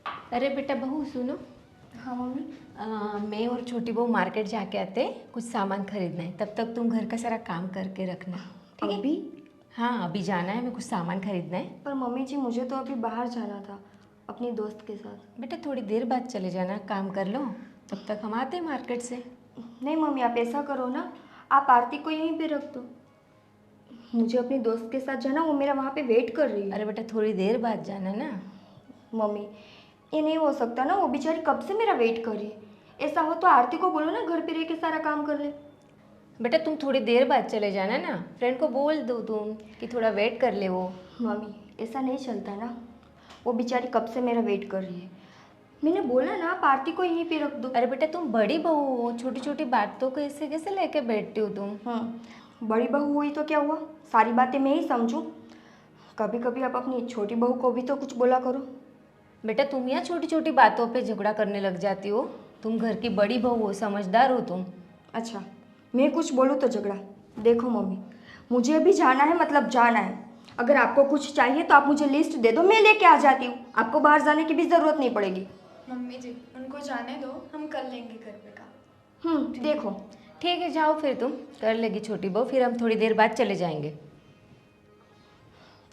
अरे बेटा बहू सुनो। हाँ मम्मी। मैं और छोटी बहू मार्केट जाके आते हैं, कुछ सामान खरीदना है। तब तक तुम घर का सारा काम करके रखना, ठीक है? अभी? हाँ अभी जाना है, मैं कुछ सामान खरीदना है। पर मम्मी जी मुझे तो अभी बाहर जाना था अपनी दोस्त के साथ। बेटा थोड़ी देर बाद चले जाना, काम कर लो, तब तक हम आते हैं मार्केट से। नहीं मम्मी, आप ऐसा करो ना, आप आरती को यहीं पे रख दो। मुझे अपनी दोस्त के साथ जाना, वो मेरा वहाँ पे वेट कर रही है। अरे बेटा थोड़ी देर बाद जाना ना। मम्मी ये नहीं हो सकता ना, वो बेचारी कब से मेरा वेट कर रही है। ऐसा हो तो आरती को बोलो ना घर पे रह के सारा काम कर ले। बेटा तुम थोड़ी देर बाद चले जाना ना, फ्रेंड को बोल दो तुम कि थोड़ा वेट कर ले वो। मम्मी ऐसा नहीं चलता ना, वो बेचारी कब से मेरा वेट कर रही है। मैंने बोला ना आप आरती को यहीं पे रख दो। अरे बेटा तुम बड़ी बहू हो, छोटी छोटी बातों को ऐसे कैसे लेके बैठती हो तुम? बड़ी बहू हुई तो क्या हुआ, सारी बातें मैं ही समझूं। कभी कभी आप अपनी छोटी बहू को भी तो कुछ बोला करो। बेटा तुम यहाँ छोटी छोटी बातों पे झगड़ा करने लग जाती हो। तुम घर की बड़ी बहू हो, समझदार हो तुम। अच्छा मैं कुछ बोलूँ तो झगड़ा? देखो मम्मी, मुझे अभी जाना है, मतलब जाना है। अगर आपको कुछ चाहिए तो आप मुझे लिस्ट दे दो, मैं लेके आ जाती हूँ। आपको बाहर जाने की भी ज़रूरत नहीं पड़ेगी। मम्मी जी उनको जाने दो, हम कर लेंगे घर पे काम। देखो। ठीक है जाओ फिर, तुम कर लेगी छोटी बहू, फिर हम थोड़ी देर बाद चले जाएंगे।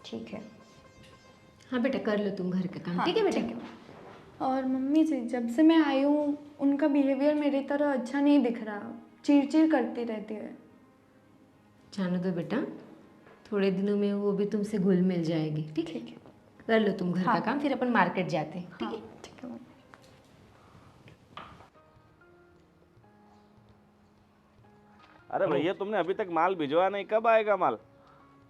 ठीक है। हाँ बेटा कर लो तुम घर का काम, ठीक है बेटा? और मम्मी जी जब से मैं आई हूँ उनका बिहेवियर मेरी तरह अच्छा नहीं दिख रहा, चिड़चिड़ करती रहती है। जाने दो बेटा, थोड़े दिनों में वो भी तुमसे घुल मिल जाएगी, ठीक है? कर लो तुम घर का काम, फिर अपन मार्केट जाते हैं, ठीक है? ठीक है मम्मी। अरे भैया तुमने अभी तक माल भिजवा नहीं, कब आएगा माल?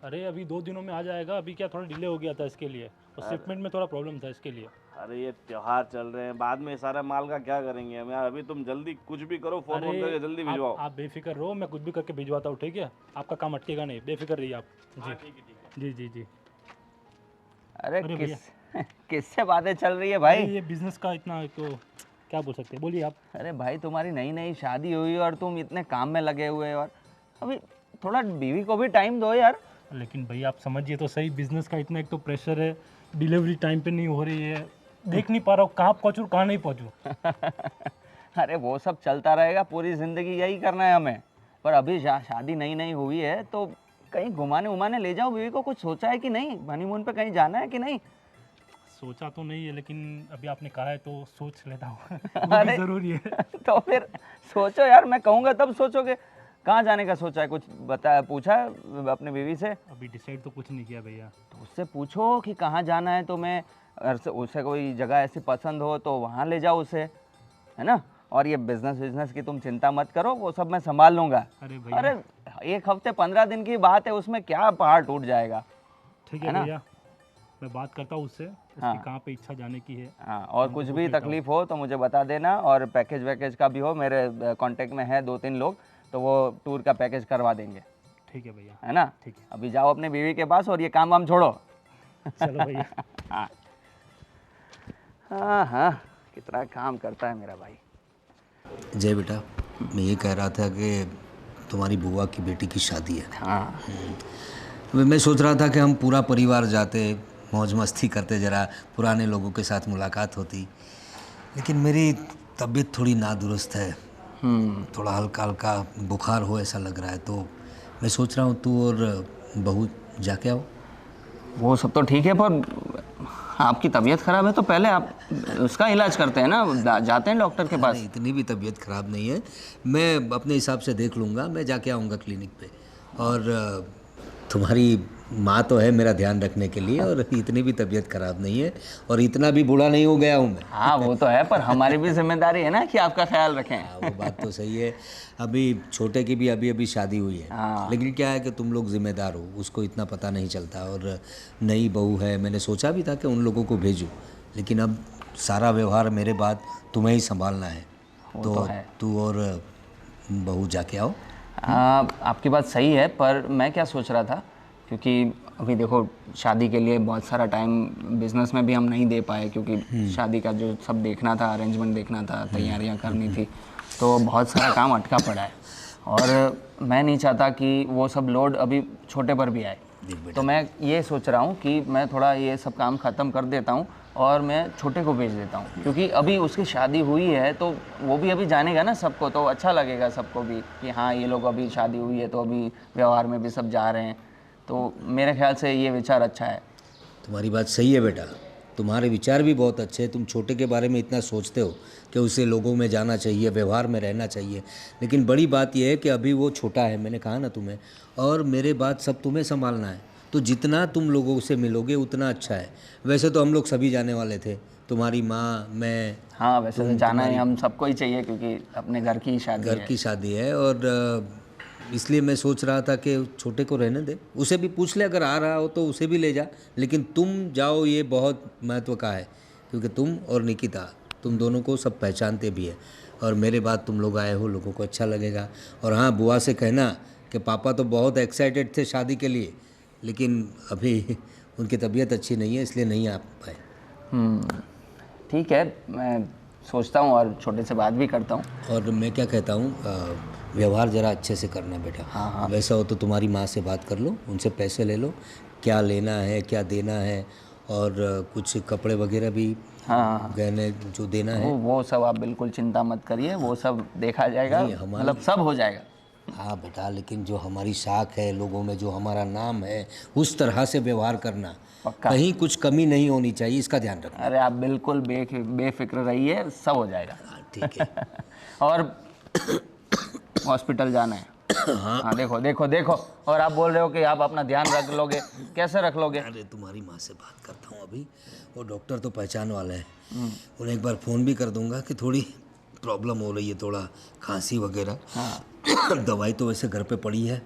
अरे अभी 2 दिनों में आ जाएगा। अभी क्या थोड़ा डिले हो गया था इसके लिए, और शिपमेंट में थोड़ा प्रॉब्लम था इसके लिए। अरे ये त्योहार चल रहे हैं, बाद में सारा माल का क्या करेंगे हम यार। अभी तुम जल्दी कुछ भी करो, फोन करके जल्दी भिजवाओ। आप बेफिक्र रहो, मैं कुछ भी करके भिजवाता हूँ, ठीक है? आपका काम अटकेगा नहीं, बेफिक्र रहिए आप। जी जी जी। अरे किससे बातें चल रही है भाई? ये बिजनेस का इतना तो क्या बोल सकते हैं, बोलिए आप। अरे भाई तुम्हारी नई नई शादी हुई और तुम इतने काम में लगे हुए हो, और अभी थोड़ा बीवी को भी टाइम दो यार। लेकिन भाई आप समझिए तो सही, बिजनेस का इतना एक तो प्रेशर है, डिलीवरी टाइम पे नहीं हो रही है, देख नहीं पा रहा हूँ कहाँ पहुँचूँ कहाँ नहीं पहुँचूँ। अरे वो सब चलता रहेगा, पूरी ज़िंदगी यही करना है हमें। पर अभी शादी नई नई हुई है तो कहीं घुमाने उमाने ले जाओ बीवी को। कुछ सोचा है कि नहीं? हनीमून पे कहीं जाना है कि नहीं? सोचा तो नहीं है, लेकिन अभी आपने कहा है तो सोच लेता हूँ। अरे ज़रूरी है। तो फिर सोचो यार, मैं कहूँगा तब सोचोगे। कहाँ जाने का सोचा है? कुछ बताया, पूछा है अपने बीवी से? अभी डिसाइड तो कुछ नहीं किया भैया। तो उससे पूछो कि कहाँ जाना है तुम्हें, उसे कोई जगह ऐसी पसंद हो तो वहाँ ले जाओ उसे, है ना? और ये बिजनेस की तुम चिंता मत करो, वो सब मैं संभाल लूँगा। अरे भैया, अरे 1 हफ्ते 15 दिन की बात है, उसमें क्या पहाड़ टूट जाएगा। ठीक है भैया, मैं बात करता हूँ उससे, उसकी कहाँ पे इच्छा जाने की है। हाँ, और कुछ भी तकलीफ हो तो मुझे बता देना, और पैकेज वैकेज का भी हो, मेरे कांटेक्ट में है 2-3 लोग, तो वो टूर का पैकेज करवा देंगे। ठीक है भैया, है ना? ठीक है। अभी जाओ अपने बीवी के पास और ये काम वाम छोड़ो। चलो भैया। हाँ हाँ हाँ, कितना काम करता है मेरा भाई। जय बेटा, मैं ये कह रहा था कि तुम्हारी बुआ की बेटी की शादी है। हाँ। मैं सोच रहा था कि हम पूरा परिवार जाते, मौज मस्ती करते, ज़रा पुराने लोगों के साथ मुलाकात होती। लेकिन मेरी तबीयत थोड़ी नादुरुस्त है, थोड़ा हल्का हल्का बुखार हो ऐसा लग रहा है। तो मैं सोच रहा हूँ तू और बहू जाके आओ। वो सब तो ठीक है, पर आपकी तबीयत ख़राब है तो पहले आप उसका इलाज करते हैं ना, जाते हैं डॉक्टर के पास। नहीं, इतनी भी तबीयत ख़राब नहीं है, मैं अपने हिसाब से देख लूँगा। मैं जाके आऊँगा क्लिनिक पे। और तुम्हारी माँ तो है मेरा ध्यान रखने के लिए, और इतनी भी तबीयत ख़राब नहीं है, और इतना भी बूढ़ा नहीं हो गया हूँ मैं। हाँ वो तो है, पर हमारी भी जिम्मेदारी है ना कि आपका ख्याल रखें। हाँ वो बात तो सही है। अभी छोटे की भी अभी शादी हुई है। हाँ। लेकिन क्या है कि तुम लोग जिम्मेदार हो, उसको इतना पता नहीं चलता। और नई बहू है, मैंने सोचा भी था कि उन लोगों को भेजूं, लेकिन अब सारा व्यवहार मेरे बाद तुम्हें ही संभालना है। तो तू और बहू जाके आओ। आपकी बात सही है, पर मैं क्या सोच रहा था, क्योंकि अभी देखो शादी के लिए बहुत सारा टाइम बिजनेस में भी हम नहीं दे पाए, क्योंकि शादी का जो सब देखना था, अरेंजमेंट देखना था, तैयारियां करनी थी, तो बहुत सारा काम अटका पड़ा है। और मैं नहीं चाहता कि वो सब लोड अभी छोटे पर भी आए। तो मैं ये सोच रहा हूँ कि मैं थोड़ा ये सब काम ख़त्म कर देता हूँ और मैं छोटे को भेज देता हूँ, क्योंकि अभी उसकी शादी हुई है तो वो भी अभी जानेगा ना सबको, तो अच्छा लगेगा सबको भी कि हाँ ये लोग अभी शादी हुई है तो अभी व्यवहार में भी सब जा रहे हैं। तो मेरे ख्याल से ये विचार अच्छा है। तुम्हारी बात सही है बेटा, तुम्हारे विचार भी बहुत अच्छे हैं। तुम छोटे के बारे में इतना सोचते हो कि उसे लोगों में जाना चाहिए, व्यवहार में रहना चाहिए, लेकिन बड़ी बात यह है कि अभी वो छोटा है, मैंने कहा ना तुम्हें, और मेरे बात सब तुम्हें संभालना है। तो जितना तुम लोगों से मिलोगे उतना अच्छा है। वैसे तो हम लोग सभी जाने वाले थे, तुम्हारी माँ, मैं। हाँ वैसे तो जाना है, हम सबको ही चाहिए क्योंकि अपने घर की शादी घर की शादी है, और इसलिए मैं सोच रहा था कि छोटे को रहने दे, उसे भी पूछ ले, अगर आ रहा हो तो उसे भी ले जा, लेकिन तुम जाओ ये बहुत महत्व का है, क्योंकि तुम और निकिता, तुम दोनों को सब पहचानते भी है, और मेरे बाद तुम लोग आए हो, लोगों को अच्छा लगेगा। और हाँ, बुआ से कहना कि पापा तो बहुत एक्साइटेड थे शादी के लिए, लेकिन अभी उनकी तबीयत अच्छी नहीं है, इसलिए नहीं आ पाए। ठीक है, मैं सोचता हूँ और छोटे से बात भी करता हूँ। और मैं क्या कहता हूँ, व्यवहार ज़रा अच्छे से करना बेटा। हाँ। वैसा हो तो तुम्हारी माँ से बात कर लो, उनसे पैसे ले लो, क्या लेना है क्या देना है, और कुछ कपड़े वगैरह भी, हाँ गहने जो देना है वो सब आप बिल्कुल चिंता मत करिए, वो सब देखा जाएगा, मतलब सब हो जाएगा। हाँ बेटा, लेकिन जो हमारी साख है, लोगों में जो हमारा नाम है, उस तरह से व्यवहार करना, कहीं कुछ कमी नहीं होनी चाहिए, इसका ध्यान रखना। अरे आप बिल्कुल बेफिक्र रहिए, सब हो जाएगा। ठीक है। और हॉस्पिटल जाना है। हाँ देखो देखो देखो, और आप बोल रहे हो कि आप अपना ध्यान रख लोगे, कैसे रख लोगे? अरे तुम्हारी माँ से बात करता हूँ अभी, वो डॉक्टर तो पहचान वाले हैं, उन्हें एक बार फ़ोन भी कर दूंगा कि थोड़ी प्रॉब्लम हो रही है, थोड़ा खांसी वगैरह। हाँ। दवाई तो वैसे घर पे पड़ी है।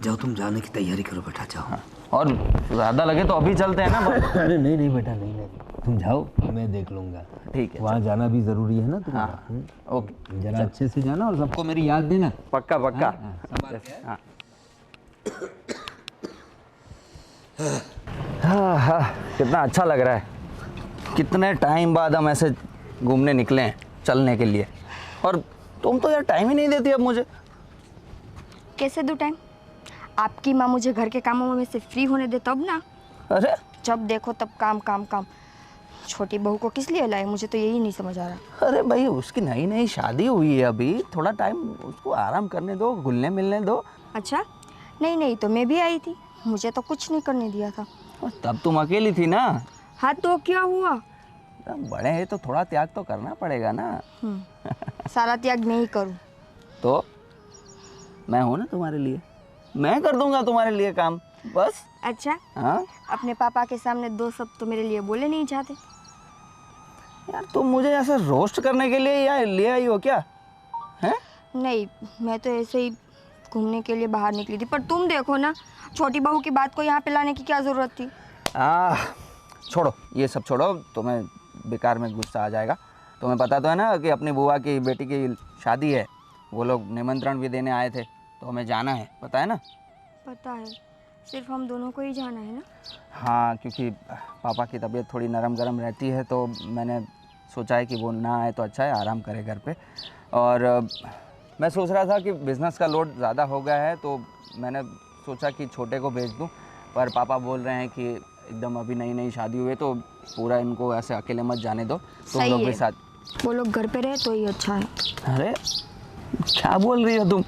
जाओ तुम जाने की तैयारी करो बेटा, जाओ। हाँ। और ज़्यादा लगे तो अभी चलते हैं ना। अरे नहीं नहीं बेटा, नहीं, तुम जाओ, मैं देख लूँगा। ठीक है, वहाँ जाना भी ज़रूरी है ना तुम्हारा। हाँ। ओके, जरा अच्छे से जाना और सबको मेरी याद देना। पक्का पक्का। हाँ हाँ, कितना अच्छा लग रहा है, कितने टाइम बाद हम ऐसे घूमने निकले हैं, चलने के लिए, और तुम तो यार टाइम ही नहीं देती अब मुझे। कैसे दूँ टाइम? आपकी माँ मुझे घर के कामों में से फ्री होने दे तब ना। अरे जब देखो तब काम काम काम। छोटी बहू को किस लिए लाए, मुझे तो यही नहीं समझ आ रहा। अरे भाई, उसकी नई नई शादी हुई है, अभी थोड़ा टाइम उसको आराम करने दो, घुलने मिलने दो। अच्छा, नहीं तो मैं भी आई थी, मुझे तो कुछ नहीं करने दिया था। तब तुम अकेली थी ना। हाँ तो क्या हुआ? बड़े हैं तो थोड़ा त्याग तो करना पड़ेगा ना। सारा त्याग मैं ही करूँ तो मैं हूँ ना तुम्हारे लिए, मैं कर दूंगा तुम्हारे लिए काम, बस। अच्छा, हाँ अपने पापा के सामने दो शब्द तो मेरे लिए बोले नहीं चाहते? यार, तुम मुझे ऐसे रोस्ट करने के लिए या ले आई हो क्या? हैं? नहीं, मैं तो ऐसे ही घूमने के लिए बाहर निकली थी, पर तुम देखो ना, छोटी बहू की बात को यहाँ पे लाने की क्या ज़रूरत थी? छोड़ो ये सब, छोड़ो, तुम्हें बेकार में गुस्सा आ जाएगा। तुम्हें पता तो है ना कि अपनी बुआ की बेटी की शादी है, वो लोग निमंत्रण भी देने आए थे, तो हमें जाना है, पता है ना? पता है, सिर्फ हम दोनों को ही जाना है ना? हाँ, क्योंकि पापा की तबीयत थोड़ी नरम गरम रहती है, तो मैंने सोचा है कि वो ना आए तो अच्छा है, आराम करे घर पे। और मैं सोच रहा था कि बिज़नेस का लोड ज़्यादा हो गया है, तो मैंने सोचा कि छोटे को भेज दूं, पर पापा बोल रहे हैं कि एकदम अभी नई नई शादी हुई है तो पूरा इनको ऐसे अकेले मत जाने दो, तुम लोग भी साथ। वो लोग घर पे रहे तो ही अच्छा है। अरे क्या बोल रही हो तुम?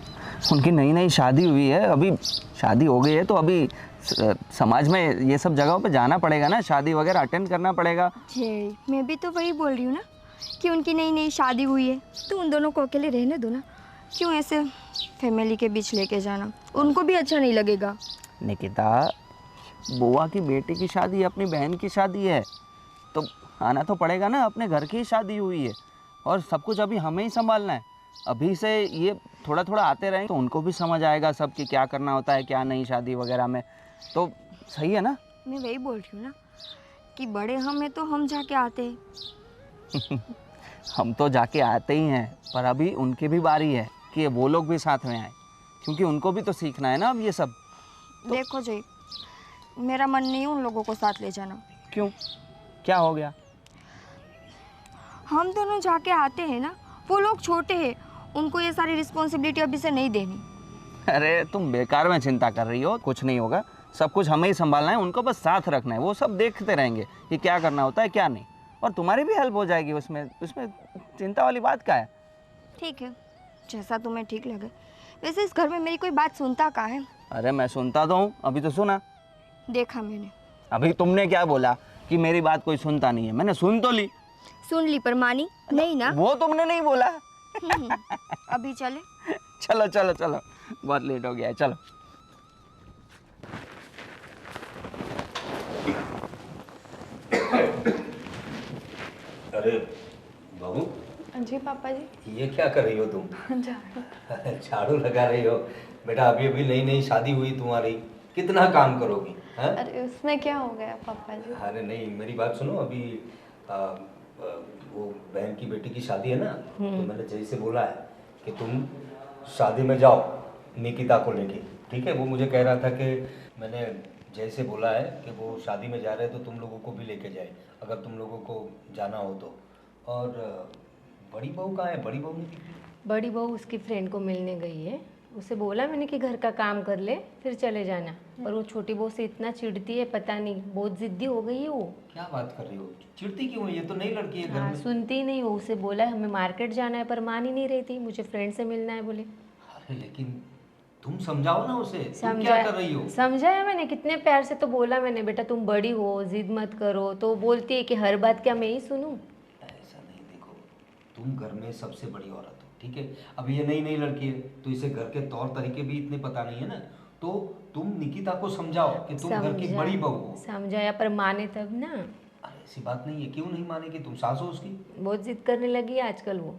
उनकी नई नई शादी हुई है, अभी शादी हो गई है तो अभी समाज में ये सब जगहों पे जाना पड़ेगा ना, शादी वगैरह अटेंड करना पड़ेगा। जी, मैं भी तो वही बोल रही हूँ ना कि उनकी नई नई शादी हुई है तो उन दोनों को अकेले रहने दो ना, क्यों ऐसे फैमिली के बीच लेके जाना, उनको भी अच्छा नहीं लगेगा। निकिता, बुआ की बेटी की शादी, अपनी बहन की शादी है, तो आना तो पड़ेगा ना, अपने घर की शादी हुई है और सब कुछ अभी हमें ही संभालना है। अभी से ये थोड़ा थोड़ा आते रहें तो उनको भी समझ आएगा सब कि क्या करना होता है, क्या नहीं शादी वगैरह में, तो सही है ना? मैं वही बोल रही हूँ ना कि बड़े हम हैं तो हम जाके आते हैं। हम तो जाके आते ही हैं, पर अभी उनकी भी बारी है कि वो लोग भी साथ में आए, क्योंकि उनको भी तो सीखना है ना अब ये सब। देखो जी, मेरा मन नहीं उन लोगों को साथ ले जाना। क्यों, क्या हो गया? हम दोनों जाके आते हैं ना, वो लोग छोटे हैं, उनको ये सारी रिस्पॉन्सिबिलिटी अभी से नहीं देनी। अरे तुम बेकार में चिंता कर रही हो, कुछ नहीं होगा, सब कुछ हमें ही संभालना है, उनको बस साथ रखना है, वो सब देखते रहेंगे कि क्या करना होता है क्या नहीं, और तुम्हारी भी हेल्प हो जाएगी उसमें उसमें चिंता वाली बात क्या है। ठीक है, जैसा तुम्हें ठीक लगे। वैसे इस घर में मेरी कोई बात सुनता कहाँ है? अरे मैं सुनता तो हूँ, अभी तो सुना। देखा मैंने। अभी तुमने क्या बोला कि मेरी बात कोई सुनता नहीं है, मैंने सुन तो ली। सुन ली पर मानी नहीं ना? वो तुमने नहीं बोला। अभी चले? चलो चलो चलो, बहुत लेट हो गया है, चलो। अरे बहू, जी पापा जी। ये क्या कर रही हो तुम? झाड़ू। झाड़ू लगा रही हो? बेटा अभी अभी नई नई शादी हुई तुम्हारी, कितना काम करोगी? हाँ? अरे उसमें क्या हो गया पापा जी? अरे नहीं, मेरी बात सुनो। अभी वो बहन की बेटी की शादी है ना, तो मैंने जैसे बोला है कि तुम शादी में जाओ निकिता को लेके, ठीक है? वो मुझे कह रहा था कि मैंने जैसे बोला है कि वो शादी में जा रहे हैं तो तुम लोगों को भी लेके जाए, अगर तुम लोगों को जाना हो तो। और बड़ी बहू कहाँ है? बड़ी बहू नहीं दिखी। बड़ी बहू उसकी फ्रेंड को मिलने गई है, उसे बोला मैंने कि घर का काम कर ले फिर चले जाना, पर वो छोटी बहू से इतना चिढ़ती है, पता नहीं बहुत जिद्दी हो गई है वो। क्या बात कर रही हो? चिढ़ती क्यों है? ये तो नई लड़की है घर हाँ, में। सुनती ही नहीं वो, उसे बोला है हमें मार्केट जाना है पर मान ही नहीं रही थी, मुझे फ्रेंड से मिलना है बोले। अरे लेकिन तुम समझाओ ना उसे, तुम क्या कर रही हो? समझाया मैंने, कितने प्यार से तो बोला मैंने, बेटा तुम बड़ी हो जिद मत करो, तो वो बोलती है कि हर बात क्या मैं ही सुनूं। ऐसा नहीं, देखो तुम घर में सबसे बड़ी औरत हो, ठीक है? अब ये नई नई लड़की है तो इसे घर के तौर तरीके भी इतने पता नहीं है ना, तो तुम निकिता को समझाओ कि तुम घर की बड़ी बहू हो। समझाया पर माने तब ना। अरे ऐसी बात नहीं है, क्यों नहीं मानेगी? तुम सास हो उसकी। बहुत जिद करने लगी है आजकल वो।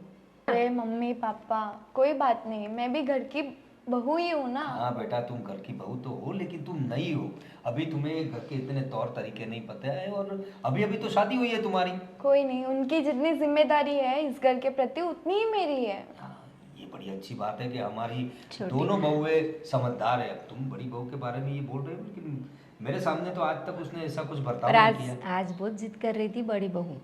अरे मम्मी पापा कोई बात नहीं, मैं भी घर की बहू ही हूँ ना। हाँ बेटा, तुम घर की बहू तो हो, लेकिन तुम नई हो, अभी तुम्हें घर के इतने तौर तरीके नहीं पता है, और अभी अभी तो शादी हुई है तुम्हारी। कोई नहीं, उनकी जितनी जिम्मेदारी है इस घर के प्रति उतनी ही मेरी है। हाँ, ये बड़ी अच्छी बात है कि हमारी दोनों बहुएं समझदार है। अब तुम बड़ी बहू के बारे में ये बोल रहे हो, लेकिन मेरे सामने तो आज तक उसने ऐसा कुछ बर्ताव पर नहीं किया। आज बहुत जिद कर रही थी बड़ी बहू।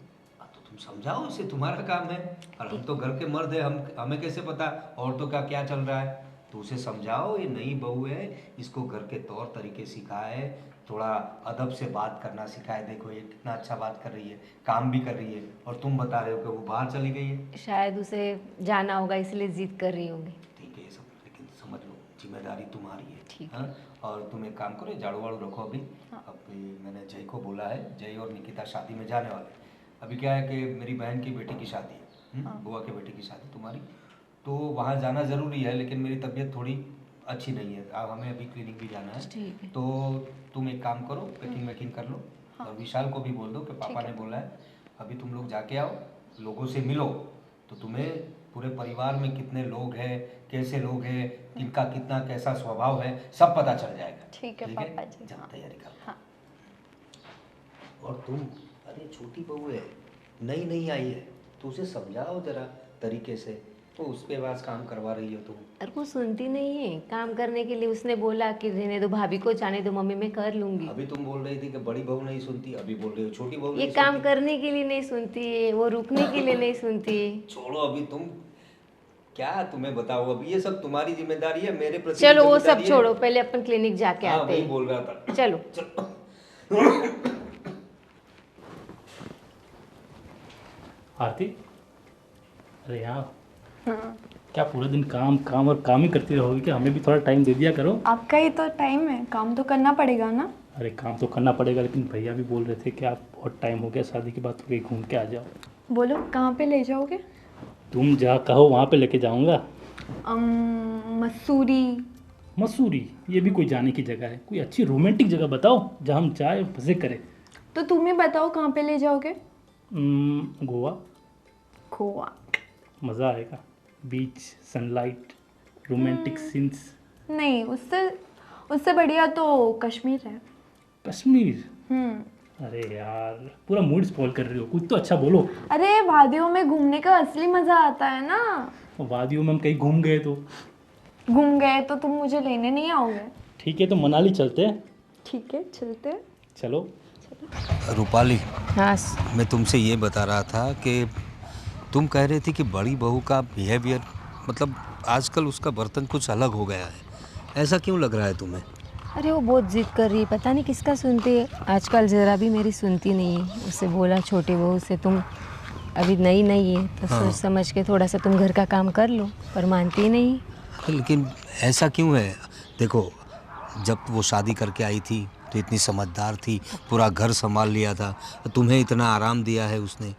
तो तुम समझाओ उसे, तुम्हारा काम है, और हम तो घर के मर्द है, हमें कैसे पता औरतों का क्या चल रहा है? तो उसे समझाओ, ये नई बहू है, इसको घर के तौर तरीके सिखाए, थोड़ा अदब से बात करना सिखाए। देखो ये कितना अच्छा बात कर रही है, काम भी कर रही है, और तुम बता रहे हो कि वो बाहर चली गई है। शायद उसे जाना होगा इसलिए जिद कर रही होगी। ठीक है ये सब, लेकिन समझ लो जिम्मेदारी तुम्हारी है। ठीक हाँ? और तुम एक काम करो, झाड़ू वाड़ू रखो अभी। अभी मैंने जय को बोला है, जय और निकिता शादी में जाने वाले। अभी क्या है कि मेरी बहन की बेटी की शादी है, बुआ के बेटे की शादी तुम्हारी, तो वहाँ जाना ज़रूरी है, लेकिन मेरी तबीयत थोड़ी अच्छी नहीं है, अब हमें अभी क्लिनिक भी जाना है। ठीक है। तो तुम एक काम करो, पैकिंग वैकिंग कर लो, और विशाल को भी बोल दो कि पापा ने बोला है अभी तुम लोग जाके आओ, लोगों से मिलो, तो तुम्हें पूरे परिवार में कितने लोग हैं, कैसे लोग हैं, किनका कितना कैसा स्वभाव है, सब पता चल जाएगा। ठीक है पापा जी। जाओ तैयारी कर। हाँ। और तुम, अरे छोटी बहू है, नई नई आई है, तो उसे समझाओ जरा तरीके से, तो उसके पास काम करवा रही हो तुम। और वो सुनती नहीं है, काम करने के लिए उसने बोला कि रहने दो, भाभी को जाने दो, मम्मी मैं कर लूंगी। अभी तुम बोल रही थी कि बड़ी बहू नहीं सुनती, अभी बोल रही हो छोटी बहू ये नहीं काम सुनती। करने के लिए नहीं सुनती है, वो रुकने के लिए नहीं सुनती है। छोड़ो अभी तुम, क्या तुम्हें बताओ, अभी ये सब तुम्हारी जिम्मेदारी है, मेरे प्रति चलो वो जिम्मेदारी सब है। छोड़ो, पहले अपन क्लिनिक जाके हाँ आते वही हैं। बोल रहा था। चलो। आरती, अरे यार क्या पूरा दिन काम काम और काम ही करती रहोगी? क्या हमें भी थोड़ा टाइम दे दिया करो। आपका ही तो टाइम है, काम तो करना पड़ेगा ना। अरे काम तो करना पड़ेगा, लेकिन भैया भी बोल रहे थे कि आप बहुत टाइम हो गया शादी के बाद, तो कहीं घूम के आ जाओ। बोलो कहाँ पे ले जाओगे? तुम जहाँ कहो वहाँ पे लेके जाऊँगा। मसूरी। मसूरी? ये भी कोई जाने की जगह है? कोई अच्छी रोमांटिक जगह बताओ जहाँ हम जाए मज़े करें। तो तुम ही बताओ कहाँ पे ले जाओगे? गोवा। गोवा मज़ा आएगा, बीच, सनलाइट, रोमांटिक सीन्स। नहीं, उससे बढ़िया तो कश्मीर है। कश्मीर? अरे यार पूरा मूड स्पॉइल कर रही हो, कुछ तो अच्छा बोलो। अरे वादियों में घूमने का असली मजा आता है ना। वादियों में हम कहीं घूम गए तो? घूम गए तो तुम मुझे लेने नहीं आओगे? ठीक है तो मनाली चलते हैं। ठीक है चलते हैं। चलो। रूपाली, हाँ मैं तुमसे ये बता रहा था कि तुम कह रही थी कि बड़ी बहू का बिहेवियर, मतलब आजकल उसका बर्तन कुछ अलग हो गया है, ऐसा क्यों लग रहा है तुम्हें? अरे वो बहुत जिद कर रही है, पता नहीं किसका सुनती है। आजकल ज़रा भी मेरी सुनती नहीं है। उससे बोला छोटी बहू से, तुम अभी नई नई है तो सोच समझ के थोड़ा सा तुम घर का काम कर लो, पर मानती नहीं। लेकिन ऐसा क्यों है? देखो, जब वो शादी करके आई थी तो इतनी समझदार थी, पूरा घर संभाल लिया था, तुम्हें इतना आराम दिया है उसने,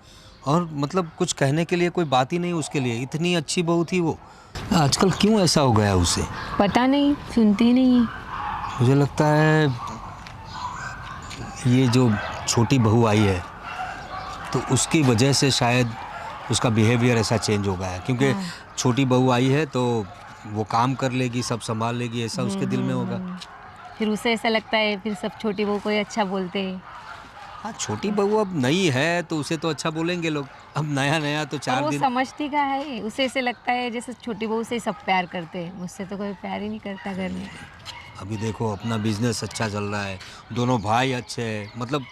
और मतलब कुछ कहने के लिए कोई बात ही नहीं उसके लिए। इतनी अच्छी बहू थी वो, आजकल क्यों ऐसा हो गया उसे? पता नहीं, सुनती नहीं है। मुझे लगता है ये जो छोटी बहू आई है तो उसकी वजह से शायद उसका बिहेवियर ऐसा चेंज हो गया है, क्योंकि छोटी बहू आई है तो वो काम कर लेगी, सब संभाल लेगी, ऐसा उसके दिल में होगा। फिर उसे ऐसा लगता है, फिर सब छोटी बहू को ही अच्छा बोलते हैं। हाँ, छोटी बहू अब नई है तो उसे तो अच्छा बोलेंगे लोग। अब नया नया तो पर 4 वो दिन। समझती का है, उसे ऐसे लगता है जैसे छोटी बहू से सब प्यार करते हैं। मुझसे तो कोई प्यार ही नहीं करता घर में। अभी देखो, अपना बिजनेस अच्छा चल रहा है, दोनों भाई अच्छे हैं, मतलब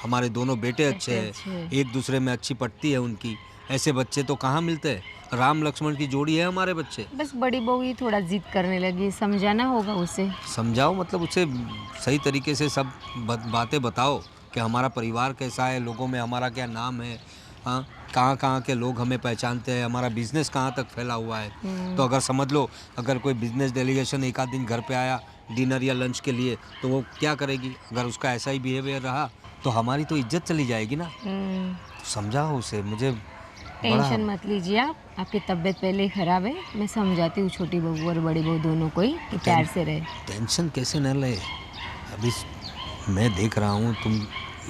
हमारे दोनों बेटे अच्छे हैं, एक दूसरे में अच्छी पटती है उनकी। ऐसे बच्चे तो कहाँ मिलते हैं? राम लक्ष्मण की जोड़ी है हमारे बच्चे। बस बड़ी बहू ही थोड़ा जिद करने लगी, समझाना होगा उसे। समझाओ, मतलब उसे सही तरीके से सब बातें बताओ कि हमारा परिवार कैसा है, लोगों में हमारा क्या नाम है, हाँ, कहाँ कहाँ के लोग हमें पहचानते हैं, हमारा बिजनेस कहाँ तक फैला हुआ है। तो अगर समझ लो, अगर कोई बिजनेस डेलीगेशन एक आध दिन घर पे आया डिनर या लंच के लिए, तो वो क्या करेगी? अगर उसका ऐसा ही बिहेवियर रहा तो हमारी तो इज्जत चली जाएगी ना। तो समझाओ उसे। मुझे टेंशन मत लीजिए आप, आपकी तबीयत पहले ही ख़राब है। मैं समझाती हूँ छोटी बहू और बड़ी बहू दोनों को ही कि प्यार से रहे। टेंशन कैसे न ले? अभी मैं देख रहा हूँ तुम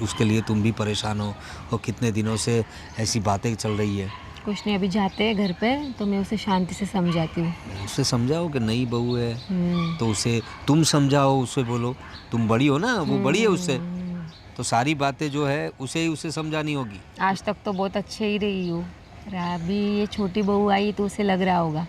उसके लिए तुम भी परेशान हो, और कितने दिनों से ऐसी बातें चल रही है। कुछ नहीं, अभी जाते हैं घर पे तो मैं उसे शांति से समझाती हूँ। उसे समझाओ कि नई बहू है, तो उसे तुम समझाओ, उसे बोलो, तुम बड़ी हो ना, वो बड़ी है उससे, तो सारी बातें जो है उसे समझानी होगी। आज तक तो बहुत अच्छे ही रही हूँ, पर अभी ये छोटी बहू आई तो उसे लग रहा होगा।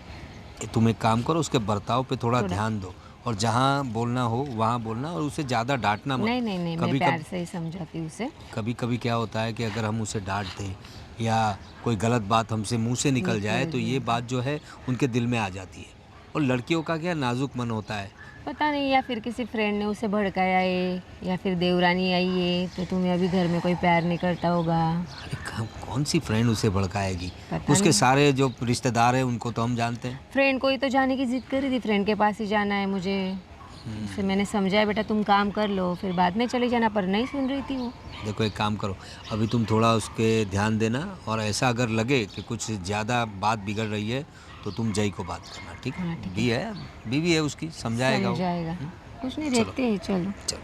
कि तुम एक काम करो, उसके बर्ताव पे थोड़ा ध्यान दो, और जहाँ बोलना हो वहाँ बोलना, और उसे ज़्यादा डांटना मत। नहीं, मैं प्यार से ही समझाती हूँ उसे। कभी कभी क्या होता है कि अगर हम उसे डांट दें या कोई गलत बात हमसे मुंह से निकल जाए तो ये बात जो है उनके दिल में आ जाती है। और लड़कियों का क्या नाजुक मन होता है। पता नहीं, या फिर किसी फ्रेंड ने उसे भड़काया है, या फिर देवरानी आई है तो तुम्हें अभी घर में कोई प्यार नहीं करता होगा। अरे कौन सी फ्रेंड उसे भड़काएगी? पता उसके नहीं। सारे जो रिश्तेदार हैं उनको तो हम जानते हैं। फ्रेंड को ही तो जाने की जिद करी थी, फ्रेंड के पास ही जाना है मुझे। उसे मैंने समझाया, बेटा तुम काम कर लो, फिर बाद में चली जाना, पर नहीं सुन रही थी वो। देखो, एक काम करो, अभी तुम थोड़ा उसके ध्यान देना, और ऐसा अगर लगे कि कुछ ज़्यादा बात बिगड़ रही है तो तुम जय को बात करना, ठीक है? बीवी है उसकी, समझाएगा वो। समझाएगा। कुछ नहीं, देखते हैं, चलो। चलो।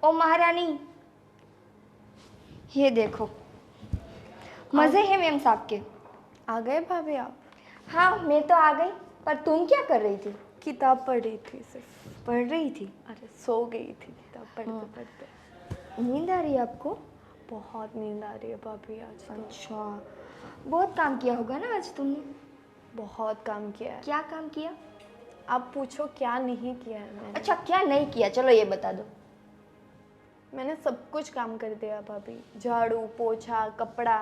ओ महारानी, ये देखो, मज़े हैं मैम साहब के। आ गए भाभी आप? हाँ, मैं तो आ गई, पर तुम क्या कर रही थी? किताब पढ़ रही थी सिर्फ। पढ़ रही थी? अरे सो गई थी किताब पढ़ते पढ़ते। नींद आ रही है आपको? बहुत नींद आ रही है भाभी आज तो। अच्छा, बहुत काम किया होगा ना आज तुमने? बहुत काम किया है। क्या काम किया? आप पूछो क्या नहीं किया है मैंने। अच्छा, क्या नहीं किया, चलो ये बता दो। मैंने सब कुछ काम कर दिया भाभी, झाड़ू पोछा कपड़ा,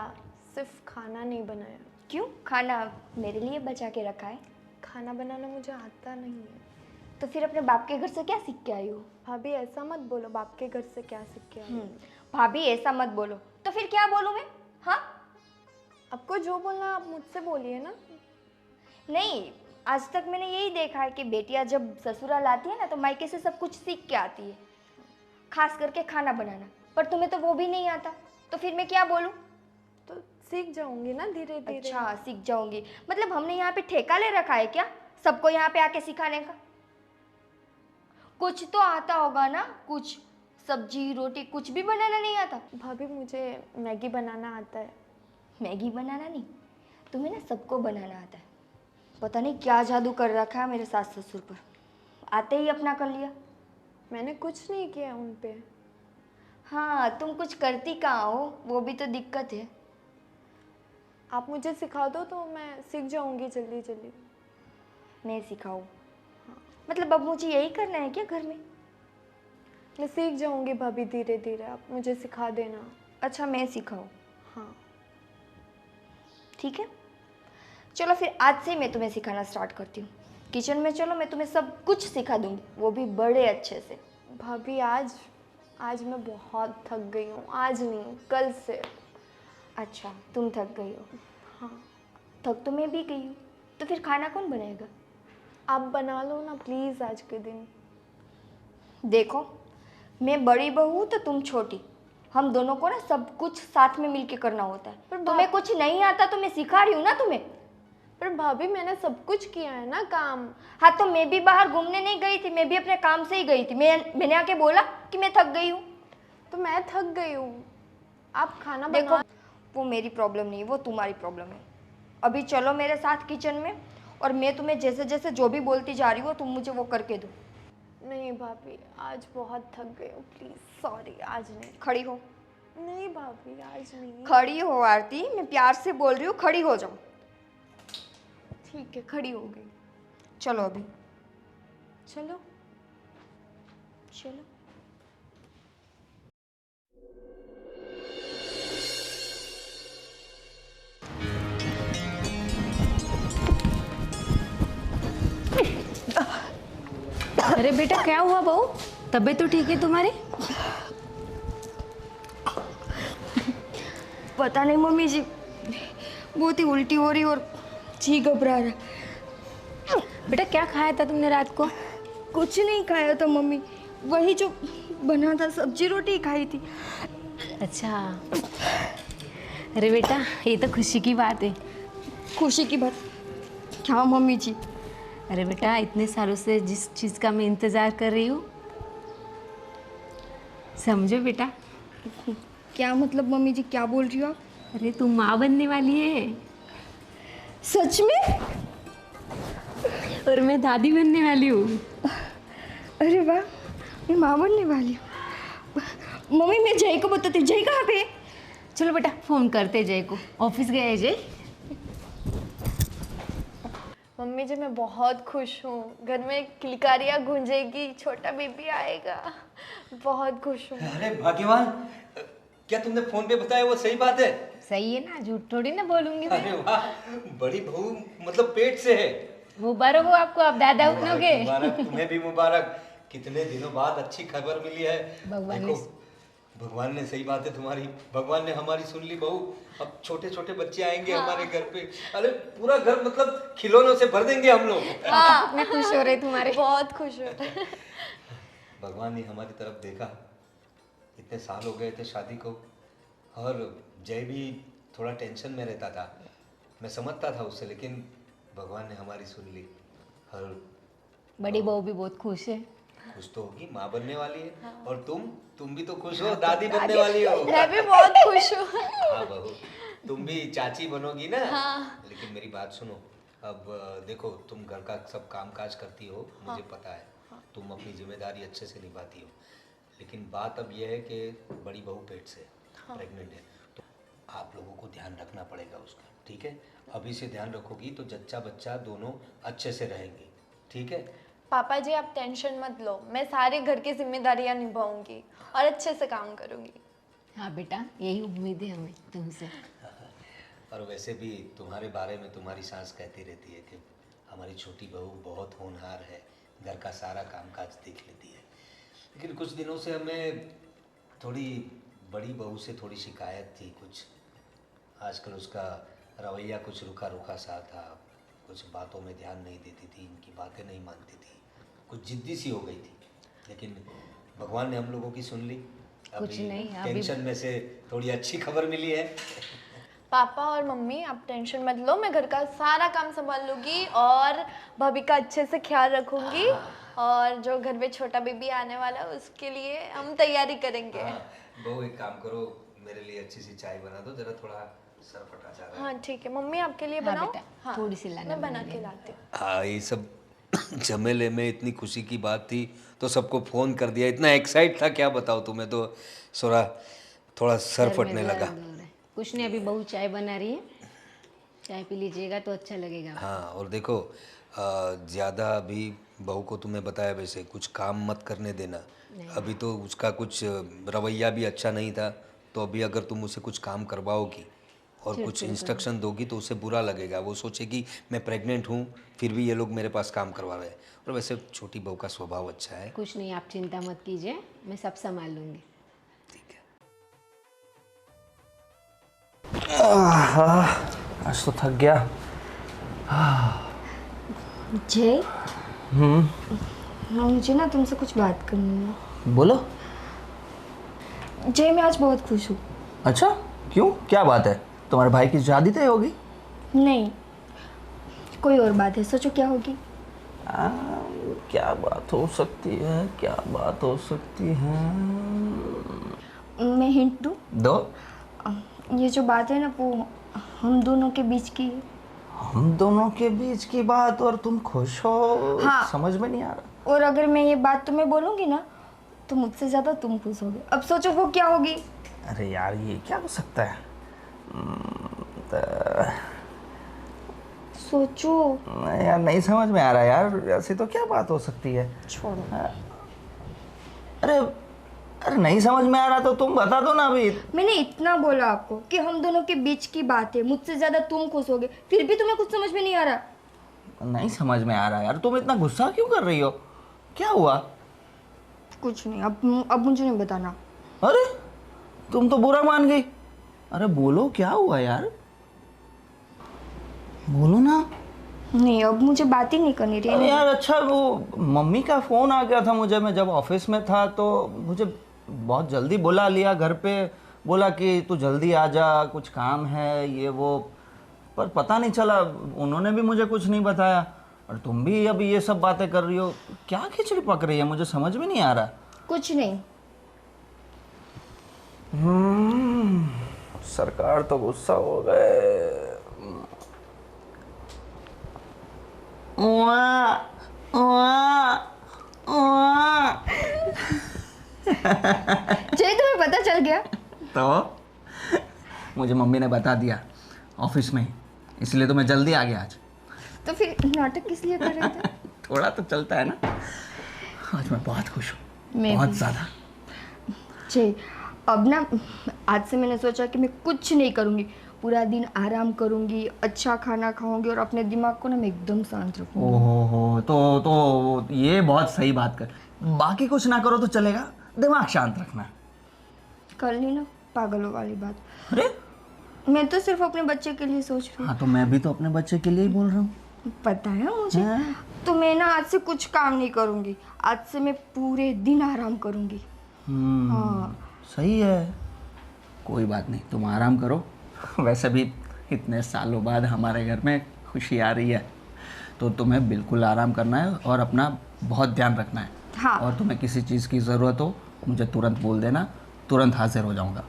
सिर्फ खाना नहीं बनाया। क्यों? खाना मेरे लिए बचा के रखा है? खाना बनाना मुझे आता नहीं है। तो फिर अपने बाप के घर से क्या सीख के आई हो? भाभी ऐसा मत बोलो, बाप के घर से क्या सीख के आई हूँ। भाभी ऐसा मत बोलो, तो फिर क्या बोलूँ मैं? हाँ, आपको जो बोलना आप मुझसे बोलिए ना। नहीं, आज तक मैंने यही देखा है कि बेटियां जब ससुराल आती है ना तो मायके से सब कुछ सीख के आती है, खास करके खाना बनाना। पर तुम्हें तो वो भी नहीं आता, तो फिर मैं क्या बोलूँ? तो सीख जाऊंगी ना धीरे धीरे। अच्छा, सीख जाऊंगी? मतलब हमने यहाँ पे ठेका ले रखा है क्या सबको यहाँ पे आके सिखाने का? कुछ तो आता होगा ना, कुछ सब्जी रोटी कुछ भी बनाना नहीं आता? भाभी मुझे मैगी बनाना आता है। मैगी बनाना नहीं, तुम्हें ना सबको बनाना आता है। पता नहीं क्या जादू कर रखा है मेरे सास ससुर पर, आते ही अपना कर लिया। मैंने कुछ नहीं किया उन पे। हाँ, तुम कुछ करती कहाँ हो, वो भी तो दिक्कत है। आप मुझे सिखा दो तो मैं सीख जाऊंगी जल्दी जल्दी। मैं सिखाऊँ? मतलब अब मुझे यही करना है क्या घर में? मैं सीख जाऊंगी भाभी धीरे धीरे, आप मुझे सिखा देना। अच्छा मैं सिखाऊँ? हाँ ठीक है, चलो फिर आज से मैं तुम्हें सिखाना स्टार्ट करती हूँ। किचन में चलो, मैं तुम्हें सब कुछ सिखा दूँगी, वो भी बड़े अच्छे से। भाभी आज मैं बहुत थक गई हूँ, आज नहीं कल से। अच्छा तुम थक गई हो? हाँ थक तो मैं भी गई हूँ, तो फिर खाना कौन बनाएगा? आप बना लो ना प्लीज़ आज के दिन। देखो, मैं बड़ी बहू हूँ तो तुम छोटी, हम दोनों को ना सब कुछ साथ में मिलके करना होता है। पर तुम्हें कुछ नहीं आता तो मैं सिखा रही हूँ ना तुम्हें। पर भाभी मैंने सब कुछ किया है ना काम। हाँ तो मैं भी बाहर घूमने नहीं गई थी, मैं भी अपने काम से ही गई थी। मैंने आके बोला कि मैं थक गई हूँ? तो मैं थक गई हूँ, आप खाना देखो बना। वो मेरी प्रॉब्लम नहीं है, वो तुम्हारी प्रॉब्लम है। अभी चलो मेरे साथ किचन में, और मैं तुम्हें जैसे जैसे जो भी बोलती जा रही हूँ तुम मुझे वो करके दो। नहीं भाभी आज बहुत थक गई हूँ, प्लीज़ सॉरी, आज नहीं। खड़ी हो। नहीं भाभी आज नहीं। खड़ी हो आरती, मैं प्यार से बोल रही हूँ, खड़ी हो जाओ। ठीक है खड़ी हो गई। चलो अभी चलो चलो। अरे बेटा क्या हुआ बहू, तबीयत तो ठीक है तुम्हारी? पता नहीं मम्मी जी, बहुत ही उल्टी हो रही और जी घबरा रहा। बेटा क्या खाया था तुमने रात को? कुछ नहीं खाया था मम्मी, वही जो बना था, सब्जी रोटी खाई थी। अच्छा, अरे बेटा ये तो खुशी की बात है। खुशी की बात क्या मम्मी जी? अरे बेटा इतने सालों से जिस चीज़ का मैं इंतज़ार कर रही हूँ, समझो बेटा। क्या मतलब मम्मी जी, क्या बोल रही हो आप? अरे तुम माँ बनने वाली है। सच में? और मैं दादी बनने वाली हूँ। अरे वाह, मैं माँ बनने वाली हूँ। मम्मी मैं जय को बताती, जय कहाँ पे? चलो बेटा फ़ोन करते जय को, ऑफिस गए है जय? मम्मी जी मैं बहुत खुश हूँ, घर में किलकारियाँ गूंजेगी, छोटा बेबी आएगा, बहुत खुश हूँ। अरे भाग्यवान, क्या तुमने फोन पे बताया वो सही बात है? सही है ना, झूठ थोड़ी ना बोलूंगी मैं। अरे वाह, बड़ी बहू मतलब पेट से है। मुबारक हो आपको, आप दादा बनोगे। मुबारक, तुम्हें भी मुबारक। कितने दिनों बाद अच्छी खबर मिली है। भगवान देखो, भगवान ने, सही बात है तुम्हारी, भगवान ने हमारी सुन ली बहू। अब छोटे छोटे बच्चे आएंगे हमारे घर पे, अरे पूरा घर मतलब खिलौनों से भर देंगे हम लोग। हाँ मैं खुश हो रही तुम्हारे। बहुत खुश हो रहे। भगवान ने हमारी तरफ देखा। इतने साल हो गए थे शादी को, और जय भी थोड़ा टेंशन में रहता था, मैं समझता था उससे, लेकिन भगवान ने हमारी सुन ली। और बड़ी बहू भी बहुत खुश है। खुश तो होगी, माँ बनने वाली है। और तुम भी तो खुश हो, दादी बनने वाली हो। मैं भी बहुत खुश हूँ। हाँ बहू, तुम भी चाची बनोगी ना। हाँ। लेकिन मेरी बात सुनो, अब देखो तुम घर का सब काम काज करती हो, मुझे पता है, तुम अपनी जिम्मेदारी अच्छे से निभाती हो, लेकिन बात अब यह है कि बड़ी बहू पेट से प्रेग्नेंट है, तो आप लोगों को ध्यान रखना पड़ेगा उसका, ठीक है? अभी से ध्यान रखोगी तो जच्चा बच्चा दोनों अच्छे से रहेंगे, ठीक है? पापा जी आप टेंशन मत लो, मैं सारे घर की जिम्मेदारियां निभाऊंगी और अच्छे से काम करूंगी। हाँ बेटा, यही उम्मीद है हमें तुमसे। और वैसे भी तुम्हारे बारे में तुम्हारी सास कहती रहती है कि हमारी छोटी बहू बहुत होनहार है, घर का सारा कामकाज देख लेती है। लेकिन कुछ दिनों से हमें थोड़ी बड़ी बहू से थोड़ी शिकायत थी, कुछ आजकल उसका रवैया कुछ रुखा रुखा सा था, कुछ बातों में ध्यान नहीं देती थी, इनकी बातें नहीं मानती थी, कुछ जिद्दी सी हो गई थी। लेकिन भगवान ने हम लोगों की सुन ली। कुछ नहीं, अभी टेंशन में से थोड़ी अच्छी खबर मिली है। पापा और मम्मी आप टेंशन मत लो, मैं घर का सारा काम संभाल लूँगी और भाभी का अच्छे से ख्याल रखूँगी, और जो घर में छोटा बेबी आने वाला है उसके लिए हम तैयारी करेंगे। बहू एक काम करो, मेरे लिए अच्छी सी चाय बना दो, जरा थोड़ा सर फटा जा रहा है। हाँ ठीक है मम्मी, आपके लिए हाँ बनाओ। बेटा, थोड़ी सी लाना मैं बना बना के लेना। लाती हूँ। हाँ, ये सब झमेले में इतनी खुशी की बात थी तो सबको फ़ोन कर दिया, इतना एक्साइट था क्या बताओ तुम्हें, तो थोड़ा सर में फटने दर्द लगा। हो रहा है। कुछ नहीं, अभी बहू चाय बना रही है, चाय पी लीजिएगा तो अच्छा लगेगा। हाँ, और देखो ज़्यादा अभी बहू को तुम्हें बताया वैसे कुछ काम मत करने देना। अभी तो उसका कुछ रवैया भी अच्छा नहीं था, तो अभी अगर तुम उसे कुछ काम करवाओगी और कुछ इंस्ट्रक्शन दोगी तो उसे बुरा लगेगा। वो सोचेगी मैं प्रेग्नेंट हूँ फिर भी ये लोग मेरे पास काम करवा रहे हैं। और वैसे छोटी बहू का स्वभाव अच्छा है। कुछ नहीं, आप चिंता मत कीजिए, मैं सब संभाल लूँगी। आज तो थक गया। जय, मुझे ना तुमसे कुछ बात करनी है। बोलो। जय, मैं आज बहुत खुश हूँ। अच्छा, क्यों, क्या बात है? तुम्हारे भाई की शादी तय होगी? नहीं, कोई और बात है, सोचो क्या होगी। क्या बात हो सकती है, क्या बात हो सकती है? मैं हिंट दूँ? दो। ये जो बात है ना वो हम दोनों के बीच की है। हम दोनों के बीच की बात और तुम खुश हो? हाँ। समझ में नहीं आ रहा। और अगर मैं ये बात तुम्हें बोलूँगी ना तो मुझसे ज़्यादा तुम खुश होगे। अब सोचो वो क्या होगी। अरे यार, ये क्या हो सकता है? सोचो। यार नहीं समझ में आ रहा यार, ऐसी तो क्या बात हो सकती है? छोड़ो। अरे अरे नहीं समझ में आ रहा तो तुम बता दो ना अभी। मैंने इतना बोला आपको कि हम दोनों के बीच की बात है, मुझसे ज़्यादा तुम खुश होगे, फिर भी तुम्हें कुछ समझ में नहीं आ रहा। नहीं समझ में आ रहा यार, तुम इतना गुस्सा क्यों कर रही हो? क्या हुआ? कुछ नहीं, अब मुझे नहीं बताना। अरे तुम तो बुरा मान गई। अरे बोलो, क्या हुआ यार? बोलो ना। नहीं, अब मुझे बात ही नहीं करनी अरे रही। यार, अच्छा वो मम्मी का फ़ोन आ गया था मुझे, मैं जब ऑफिस में था तो मुझे बहुत जल्दी बुला लिया घर पे, बोला कि तू जल्दी आ जा, कुछ काम है ये वो। पर पता नहीं चला, उन्होंने भी मुझे कुछ नहीं बताया और तुम भी अभी ये सब बातें कर रही हो। क्या खिचड़ी पक रही है, मुझे समझ में नहीं आ रहा। कुछ नहीं। सरकार तो गुस्सा हो गए। जय, तुम्हें पता चल गया? तो मुझे मम्मी ने बता दिया ऑफिस में ही, इसलिए तो मैं जल्दी आ गया आज। तो फिर नाटक किस लिए कर रहे थे? थोड़ा तो चलता है ना। आज मैं बहुत खुश हूँ, मैं बहुत भी। ज़्यादा। जय, अब ना आज से मैंने सोचा कि मैं कुछ नहीं करूँगी, पूरा दिन आराम करूँगी, अच्छा खाना खाऊंगी और अपने दिमाग को ना मैं एकदम शांत रखूँगी। ओहो, तो ये बहुत सही बात कर। बाकी कुछ ना करो तो चलेगा, दिमाग शांत रखना। कर ली ना पागलों वाली बात। अरे मैं तो सिर्फ अपने बच्चे के लिए सोच रही हाँ, तो मैं भी तो अपने बच्चे के लिए ही बोल रहा हूँ। हूँ। पता है मुझे। हाँ। तो मैं ना आज से कुछ काम नहीं करूँगी, आज से मैं पूरे दिन आराम करूँगी। हाँ। सही है, कोई बात नहीं, तुम आराम करो। वैसे भी इतने सालों बाद हमारे घर में खुशी आ रही है, तो तुम्हें बिल्कुल आराम करना है और अपना बहुत ध्यान रखना है। हाँ। और तुम्हें किसी चीज़ की ज़रूरत हो मुझे तुरंत बोल देना, तुरंत हाजिर हो जाऊंगा।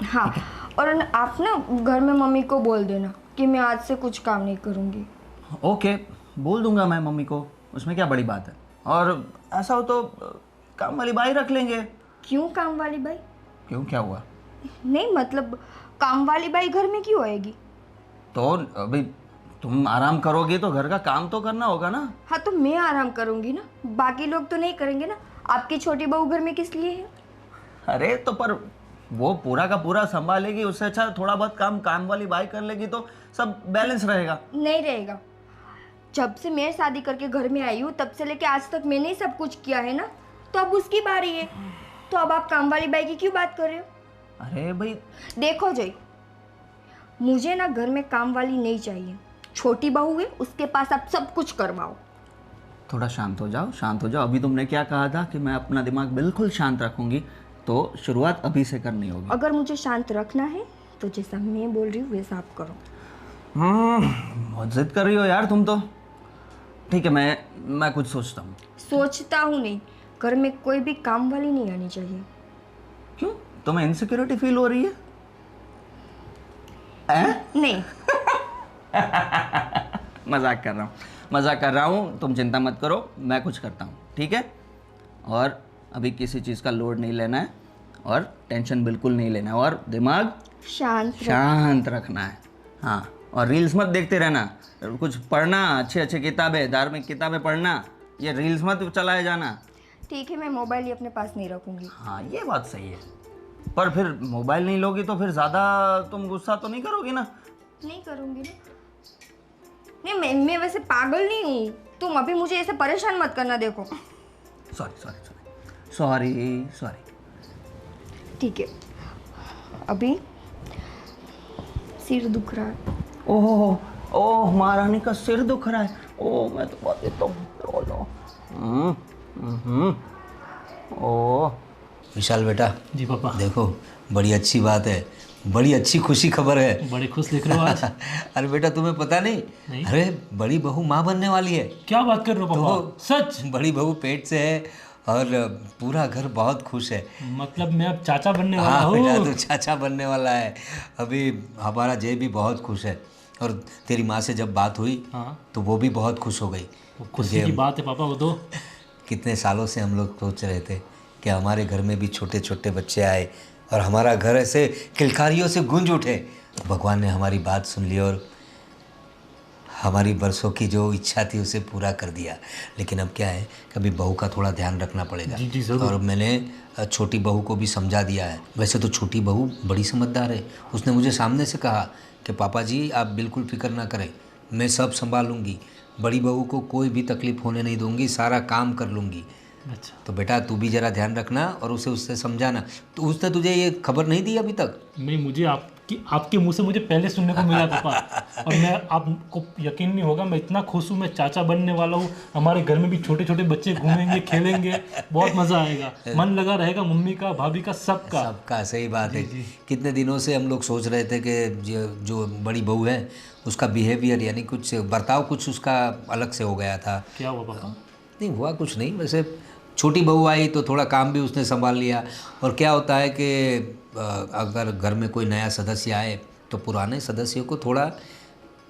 हाँ, और आप ना घर में मम्मी को बोल देना कि मैं आज से कुछ काम नहीं करूँगी। ओके, बोल दूंगा मैं मम्मी को, उसमें क्या बड़ी बात है। और ऐसा हो तो काम वाली बाई रख लेंगे। क्यों काम वाली बाई? क्यों, क्या हुआ? नहीं मतलब काम वाली बाई घर में क्यों आएगी? तो अभी तुम आराम करोगे तो घर का काम तो करना होगा ना। हाँ, तो मैं आराम करूँगी ना, बाकी लोग तो नहीं करेंगे ना। आपकी छोटी बहू घर में किस लिए है? अरे तो पर वो पूरा का पूरा संभालेगी, उससे अच्छा थोड़ा बहुत काम वाली बाई कर लेगी तो सब बैलेंस रहेगा। नहीं रहेगा। जब से मैं शादी करके घर में आई हूँ तब से लेके आज तक मैंने ही सब कुछ किया है ना, तो अब उसकी बारी है। तो अब आप काम वाली बाई की क्यों बात कर रहे हो? अरे भाई, देखो जय, मुझे ना घर में काम वाली नहीं चाहिए। छोटी बहू है, उसके पास आप सब कुछ करवाओ। थोड़ा शांत हो जाओ, शांत हो जाओ। अभी तुमने क्या कहा था कि मैं अपना दिमाग बिल्कुल शांत रखूंगी, तो शुरुआत अभी से करनी होगी। अगर मुझे शांत रखना है तो जैसा मैं बोल रही हूँ वैसा आप करो। बहुत जिद कर रही हो यार तुम तो। ठीक है, मैं कुछ सोचता हूँ। सोचता हूँ नहीं, घर में कोई भी काम वाली नहीं आनी चाहिए। क्यों, तुम्हें इनसिक्योरिटी फील हो रही है? नहीं। मजाक कर रहा हूँ, तुम चिंता मत करो, मैं कुछ करता हूँ, ठीक है? और अभी किसी चीज़ का लोड नहीं लेना है और टेंशन बिल्कुल नहीं लेना है और दिमाग शांत रखना है। हाँ, और रील्स मत देखते रहना, कुछ पढ़ना, अच्छे अच्छे किताबें, धार्मिक किताबें पढ़ना, ये रील्स मत चलाए जाना। ठीक है, मैं मोबाइल ही अपने पास नहीं रखूँगी। हाँ ये बात सही है, पर फिर मोबाइल नहीं लोगी तो फिर ज़्यादा तुम गुस्सा तो नहीं करोगी ना? नहीं करूँगी ना। नहीं, मैं वैसे पागल नहीं हूँ। तुम अभी मुझे ऐसे परेशान मत करना। देखो, sorry sorry sorry sorry sorry. ठीक है, अभी सिर दुख रहा है। ओह ओह, महारानी का सिर दुख रहा है। ओह मैं तो बात देता हूँ। लो लो। ओह विशाल बेटा, जी पापा। देखो बड़ी अच्छी बात है, बड़ी अच्छी खुशी खबर है। बड़े खुश दिख रहे हो आज। अरे बेटा तुम्हें पता नहीं? अरे बड़ी बहू माँ बनने वाली है। क्या बात कर रहे हो पापा? सच? बड़ी बहू पेट से है और पूरा घर बहुत खुश है। मतलब मैं अब चाचा बनने वाला हाँ बेटा, हूँ। तू चाचा बनने वाला है। अभी हमारा जय भी बहुत खुश है और तेरी माँ से जब बात हुई हाँ। तो वो भी बहुत खुश हो गई। खुशी की बात है पापा वो तो। कितने सालों से हम लोग सोच रहे थे कि हमारे घर में भी छोटे छोटे बच्चे आए और हमारा घर ऐसे किलकारियों से गूंज उठे। भगवान ने हमारी बात सुन ली और हमारी बरसों की जो इच्छा थी उसे पूरा कर दिया। लेकिन अब क्या है, कभी बहू का थोड़ा ध्यान रखना पड़ेगा। जी जी जरूर। और मैंने छोटी बहू को भी समझा दिया है। वैसे तो छोटी बहू बड़ी समझदार है। उसने मुझे सामने से कहा कि पापा जी आप बिल्कुल फिक्र ना करें, मैं सब संभालूंगी, बड़ी बहू को कोई भी तकलीफ होने नहीं दूंगी, सारा काम कर लूँगी। अच्छा। तो बेटा तू भी ज़रा ध्यान रखना और उसे उससे समझाना। तो उसने तुझे ये खबर नहीं दी अभी तक? नहीं, मुझे आपके मुंह से मुझे पहले सुनने को मिला पापा। और मैं, आपको यकीन नहीं होगा, मैं इतना खुश हूँ, मैं चाचा बनने वाला हूँ। हमारे घर में भी छोटे छोटे बच्चे घूमेंगे, खेलेंगे, बहुत मज़ा आएगा, मन लगा रहेगा मम्मी का, भाभी का, सबका। सबका सही बात है। कितने दिनों से हम लोग सोच रहे थे कि जो बड़ी बहू है उसका बिहेवियर यानी कुछ बर्ताव कुछ उसका अलग से हो गया था। क्या हुआ पापा? नहीं हुआ कुछ नहीं, वैसे छोटी बहू आई तो थोड़ा काम भी उसने संभाल लिया। और क्या होता है कि अगर घर में कोई नया सदस्य आए तो पुराने सदस्यों को थोड़ा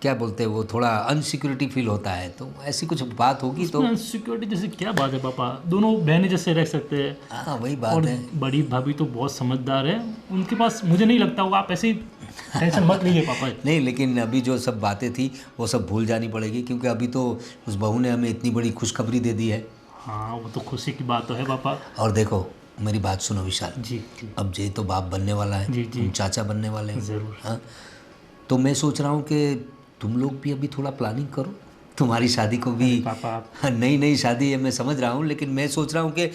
क्या बोलते हैं वो थोड़ा अनसिक्योरिटी फील होता है। तो ऐसी कुछ बात होगी तो सिक्योरिटी जैसे क्या बात है पापा? दोनों बहनें जैसे रह सकते हैं। हाँ वही बात और है। बड़ी भाभी तो बहुत समझदार है, उनके पास मुझे नहीं लगता होगा। आप ऐसे ही टेंशन मत लीजिए पापा। नहीं लेकिन अभी जो सब बातें थी वो सब भूल जानी पड़ेगी, क्योंकि अभी तो उस बहू ने हमें इतनी बड़ी खुशखबरी दे दी है। हाँ वो तो खुशी की बात तो है पापा। और देखो मेरी बात सुनो विशाल, जी जी अब जय तो बाप बनने वाला है, जी, जी। तुम चाचा बनने वाले हो। ज़रूर। हाँ, तो मैं सोच रहा हूँ कि तुम लोग भी अभी थोड़ा प्लानिंग करो, तुम्हारी शादी को भी। पापा हाँ, नई शादी है मैं समझ रहा हूँ, लेकिन मैं सोच रहा हूँ कि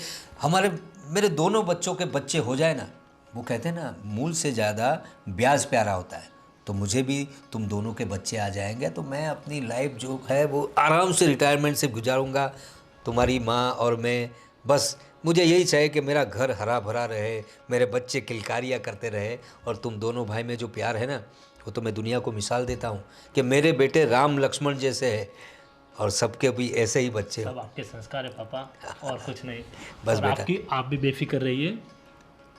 मेरे दोनों बच्चों के बच्चे हो जाए ना, वो कहते हैं ना मूल से ज़्यादा ब्याज प्यारा होता है। तो मुझे भी तुम दोनों के बच्चे आ जाएंगे तो मैं अपनी लाइफ जो है वो आराम से रिटायरमेंट से गुजारूंगा, तुम्हारी माँ और मैं। बस मुझे यही चाहिए कि मेरा घर हरा भरा रहे, मेरे बच्चे किलकारियाँ करते रहे, और तुम दोनों भाई में जो प्यार है ना वो तो मैं दुनिया को मिसाल देता हूँ कि मेरे बेटे राम लक्ष्मण जैसे है और सबके भी ऐसे ही बच्चे हो। सब आपके संस्कार है पापा, और कुछ नहीं। बस और बेटा। आप भी बेफिक्र रहिए,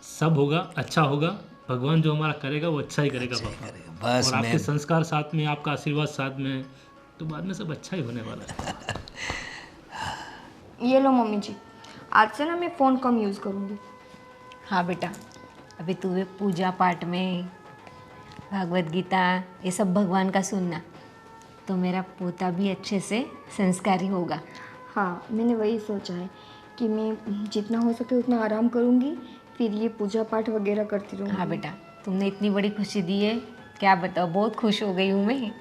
सब होगा, अच्छा होगा। भगवान जो हमारा करेगा वो अच्छा ही करेगा पापा। बस और आपके मैं संस्कार साथ में, आपका आशीर्वाद साथ में, तो बाद में सब अच्छा ही होने वाला है। ये लो मम्मी जी, आज से ना मैं फ़ोन कम यूज़ करूँगी। हाँ बेटा, अभी तू भी पूजा पाठ में, भागवत गीता, ये सब भगवान का सुनना, तो मेरा पोता भी अच्छे से संस्कारी होगा। हाँ, मैंने वही सोचा है कि मैं जितना हो सके उतना आराम करूँगी, फिर ये पूजा पाठ वगैरह करती रहूँगी। हाँ बेटा, तुमने इतनी बड़ी खुशी दी है, क्या बताओ, बहुत खुश हो गई हूँ मैं।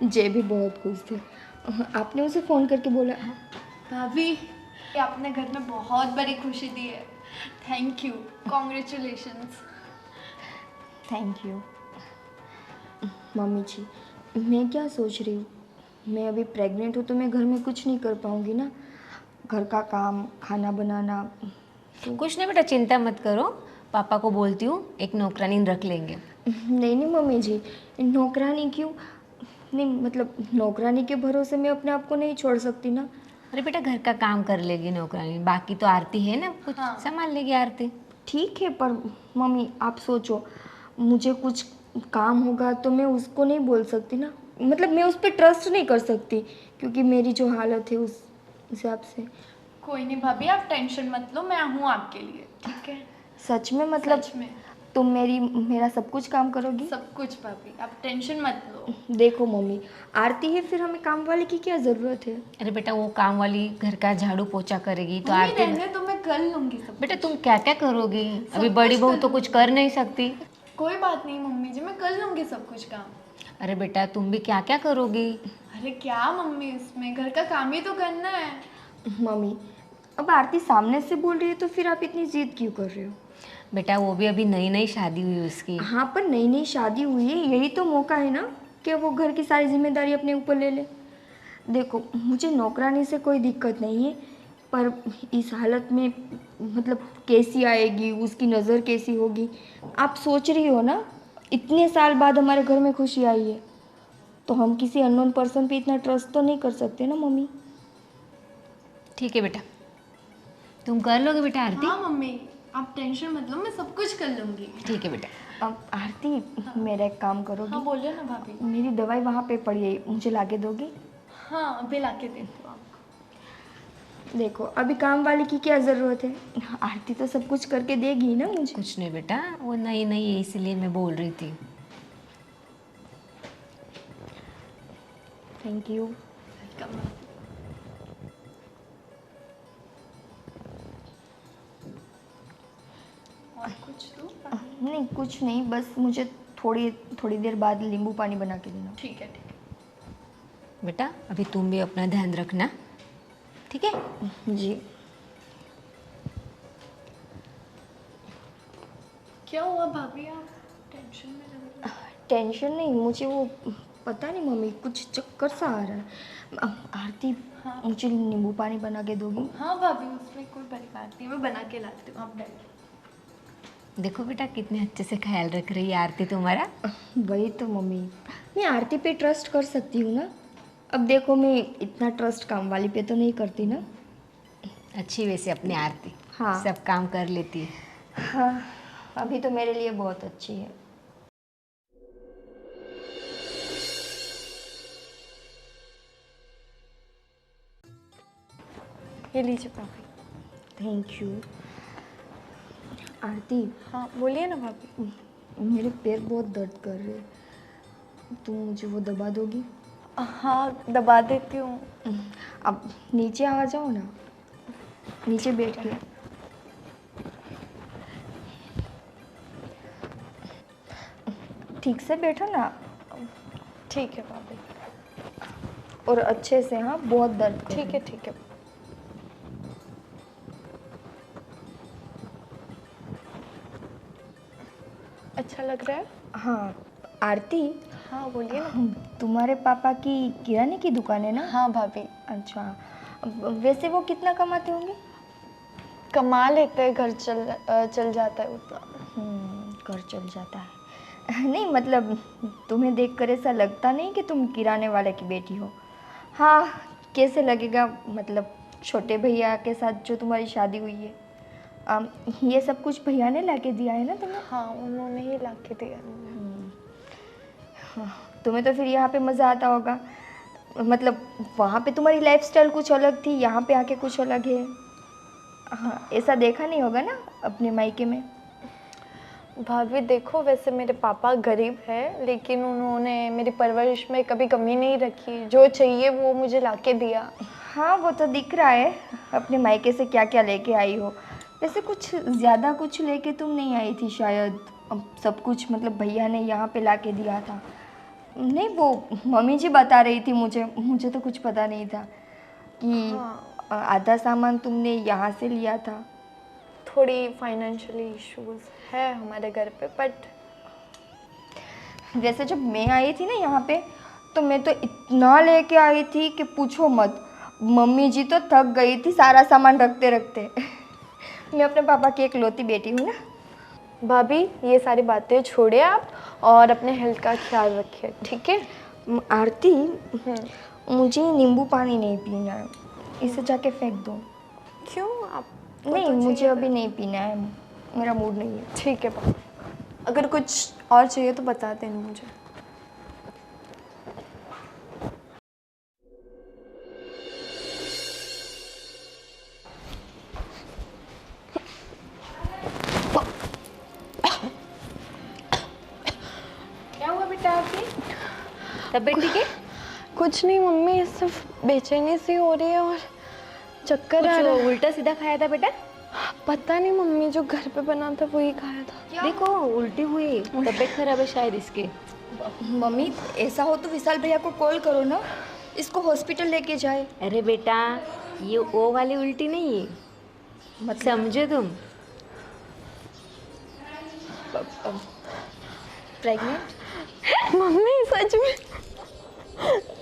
जय भी बहुत खुश थे। आपने उसे फ़ोन करके बोला? भाभी, आपने घर में बहुत बड़ी खुशी दी है। Thank you, congratulations. Thank you. Mummy ji, मैं क्या सोच रही हूँ, मैं अभी प्रेग्नेंट हूँ तो मैं घर में कुछ नहीं कर पाऊँगी ना, घर का काम, खाना बनाना। कुछ नहीं बेटा, चिंता मत करो, पापा को बोलती हूँ एक नौकरानी रख लेंगे। नहीं मम्मी जी, नौकरानी क्यों? नहीं मतलब नौकरानी के भरोसे मैं अपने आप को नहीं छोड़ सकती ना। अरे बेटा, घर का काम कर लेगी नौकरानी, बाकी तो आरती है ना, कुछ संभाल लेगी आरती। ठीक है, पर मम्मी आप सोचो, मुझे कुछ काम होगा तो मैं उसको नहीं बोल सकती ना, मतलब मैं उस पर ट्रस्ट नहीं कर सकती, क्योंकि मेरी जो हालत है उस हिसाब से। कोई नहीं भाभी, आप टेंशन मत लो, मैं हूँ आपके लिए, ठीक है? सच में मतलब सच में। तुम मेरा सब कुछ काम करोगी? सब कुछ भाभी, आप टेंशन मत लो। देखो मम्मी, आरती है, फिर हमें काम वाले की क्या ज़रूरत है? अरे बेटा वो काम वाली घर का झाड़ू पोछा करेगी तो मम्मी आरती। रहने तो मैं कर लूंगी सब। बेटा तुम क्या क्या करोगी? अभी बड़ी बहू तो कुछ कर नहीं सकती। कोई बात नहीं मम्मी जी, मैं कर लूंगी सब कुछ काम। अरे बेटा तुम भी क्या क्या करोगी? अरे क्या मम्मी, इसमें घर का काम ही तो करना है। मम्मी, अब आरती सामने से बोल रही है तो फिर आप इतनी जिद क्यों कर रहे हो? बेटा वो भी अभी नई नई शादी हुई उसकी। हाँ, पर नई नई शादी हुई है, यही तो मौका है ना कि वो घर की सारी जिम्मेदारी अपने ऊपर ले ले। देखो मुझे नौकरानी से कोई दिक्कत नहीं है, पर इस हालत में मतलब कैसी आएगी, उसकी नज़र कैसी होगी? आप सोच रही हो ना, इतने साल बाद हमारे घर में खुशी आई है, तो हम किसी अननोन पर्सन पे इतना ट्रस्ट तो नहीं कर सकते ना मम्मी। ठीक है बेटा, तुम कर लोगे बेटा आरती? हाँ मम्मी, आप टेंशन मत लो, मैं सब कुछ कर लूंगी। ठीक है बेटा। अब आरती, मेरा एक काम करोगी? हाँ बोलिए ना भाभी। मेरी दवाई वहाँ पे पड़ी है, मुझे लाके दोगी? हाँ अभी लाके देती हूँ आपको। देखो अभी काम वाली की क्या ज़रूरत है, आरती तो सब कुछ करके देगी ना मुझे। कुछ नहीं बेटा, वो नई नई है इसलिए मैं बोल रही थी। Thank you. वेलकम। और कुछ तो? नहीं कुछ नहीं, बस मुझे थोड़ी देर बाद नींबू पानी बना के देना। ठीक है ठीक है। बेटा अभी तुम भी अपना ध्यान रखना, ठीक है? जी। क्या हुआ भाभी, आप टेंशन में लग रही हैं? टेंशन नहीं, मुझे वो पता नहीं मम्मी, कुछ चक्कर सा आ रहा है। आरती, हाँ। मुझे नींबू पानी बना के दोगी? हाँ भाभी, उसमें कोई बड़ी बात नहीं, मैं बना के लाती हूँ, आप डरिए। देखो बेटा कितने अच्छे से ख्याल रख रही है आरती तुम्हारा। वही तो मम्मी, मैं आरती पे ट्रस्ट कर सकती हूँ ना। अब देखो मैं इतना ट्रस्ट काम वाली पे तो नहीं करती ना। अच्छी वैसे अपनी आरती, हाँ। सब काम कर लेती है। हाँ, अभी तो मेरे लिए बहुत अच्छी है। ये लीजिए भाभी। Thank you. आरती, हाँ बोलिए ना भाभी। मेरे पैर बहुत दर्द कर रहे हैं, तुम मुझे वो दबा दोगी? हाँ दबा देती हूँ। अब नीचे आ जाओ ना, नीचे बैठ के। ठीक से बैठो ना। ठीक है भाभी। और अच्छे से, हाँ बहुत दर्द कर ठीक है ठीक है। अच्छा लग रहा है? हाँ आरती, हाँ बोलिए ना। तुम्हारे पापा की किराने की दुकान है ना? हाँ भाभी। अच्छा, वैसे वो कितना कमाते होंगे? कमा लेते हैं, घर चल जाता है उतना। घर चल जाता है। नहीं मतलब तुम्हें देखकर ऐसा लगता नहीं कि तुम किराने वाले की बेटी हो। हाँ, कैसे लगेगा, मतलब छोटे भैया के साथ जो तुम्हारी शादी हुई है, ये सब कुछ भैया ने लाके दिया है ना तुम्हें? हाँ उन्होंने ही ला के दिया। तुम्हें तो फिर यहाँ पे मज़ा आता होगा। मतलब वहाँ पे तुम्हारी लाइफस्टाइल कुछ अलग थी, यहाँ पे आके कुछ अलग है। हाँ, ऐसा देखा नहीं होगा ना अपने मायके में? भाभी देखो, वैसे मेरे पापा गरीब है, लेकिन उन्होंने मेरी परवरिश में कभी कमी नहीं रखी, जो चाहिए वो मुझे लाके दिया। हाँ वो तो दिख रहा है, अपने मायके से क्या क्या लेके आई हो। वैसे कुछ ज़्यादा कुछ लेके तुम नहीं आई थी शायद, अब सब कुछ मतलब भैया ने यहाँ पे लाके दिया था। नहीं वो मम्मी जी बता रही थी मुझे तो कुछ पता नहीं था कि हाँ। आधा सामान तुमने यहाँ से लिया था। थोड़ी फाइनेंशियली इश्यूज है हमारे घर पे, बट वैसे जब मैं आई थी ना यहाँ पे, तो मैं तो इतना लेके आई थी कि पूछो मत। मम्मी जी तो थक गई थी सारा सामान रखते रखते। मैं अपने पापा की इकलौती बेटी हूँ ना। भाभी ये सारी बातें छोड़िए आप, और अपने हेल्थ का ख्याल रखिए, ठीक है? आरती, मुझे नींबू पानी नहीं पीना है, इसे जाके फेंक दो। क्यों? आप नहीं मुझे अभी नहीं पीना है, मेरा मूड नहीं है। ठीक है भाभी, अगर कुछ और चाहिए तो बता देना मुझे। तबीयत ठीक है? कुछ नहीं मम्मी, सिर्फ बेचैनी सी हो रही है और चक्कर आ रहा कुछ है। उल्टा सीधा खाया था बेटा? पता नहीं मम्मी, जो घर पे बना था वही खाया था। देखो उल्टी हुई, तबीयत खराब है शायद इसके। मम्मी ऐसा हो तो विशाल भैया को कॉल करो ना, इसको हॉस्पिटल लेके जाए। अरे बेटा ये वो वाली उल्टी नहीं है, मत समझो तुम। प्रेग्नेंट? मम्मी सच में,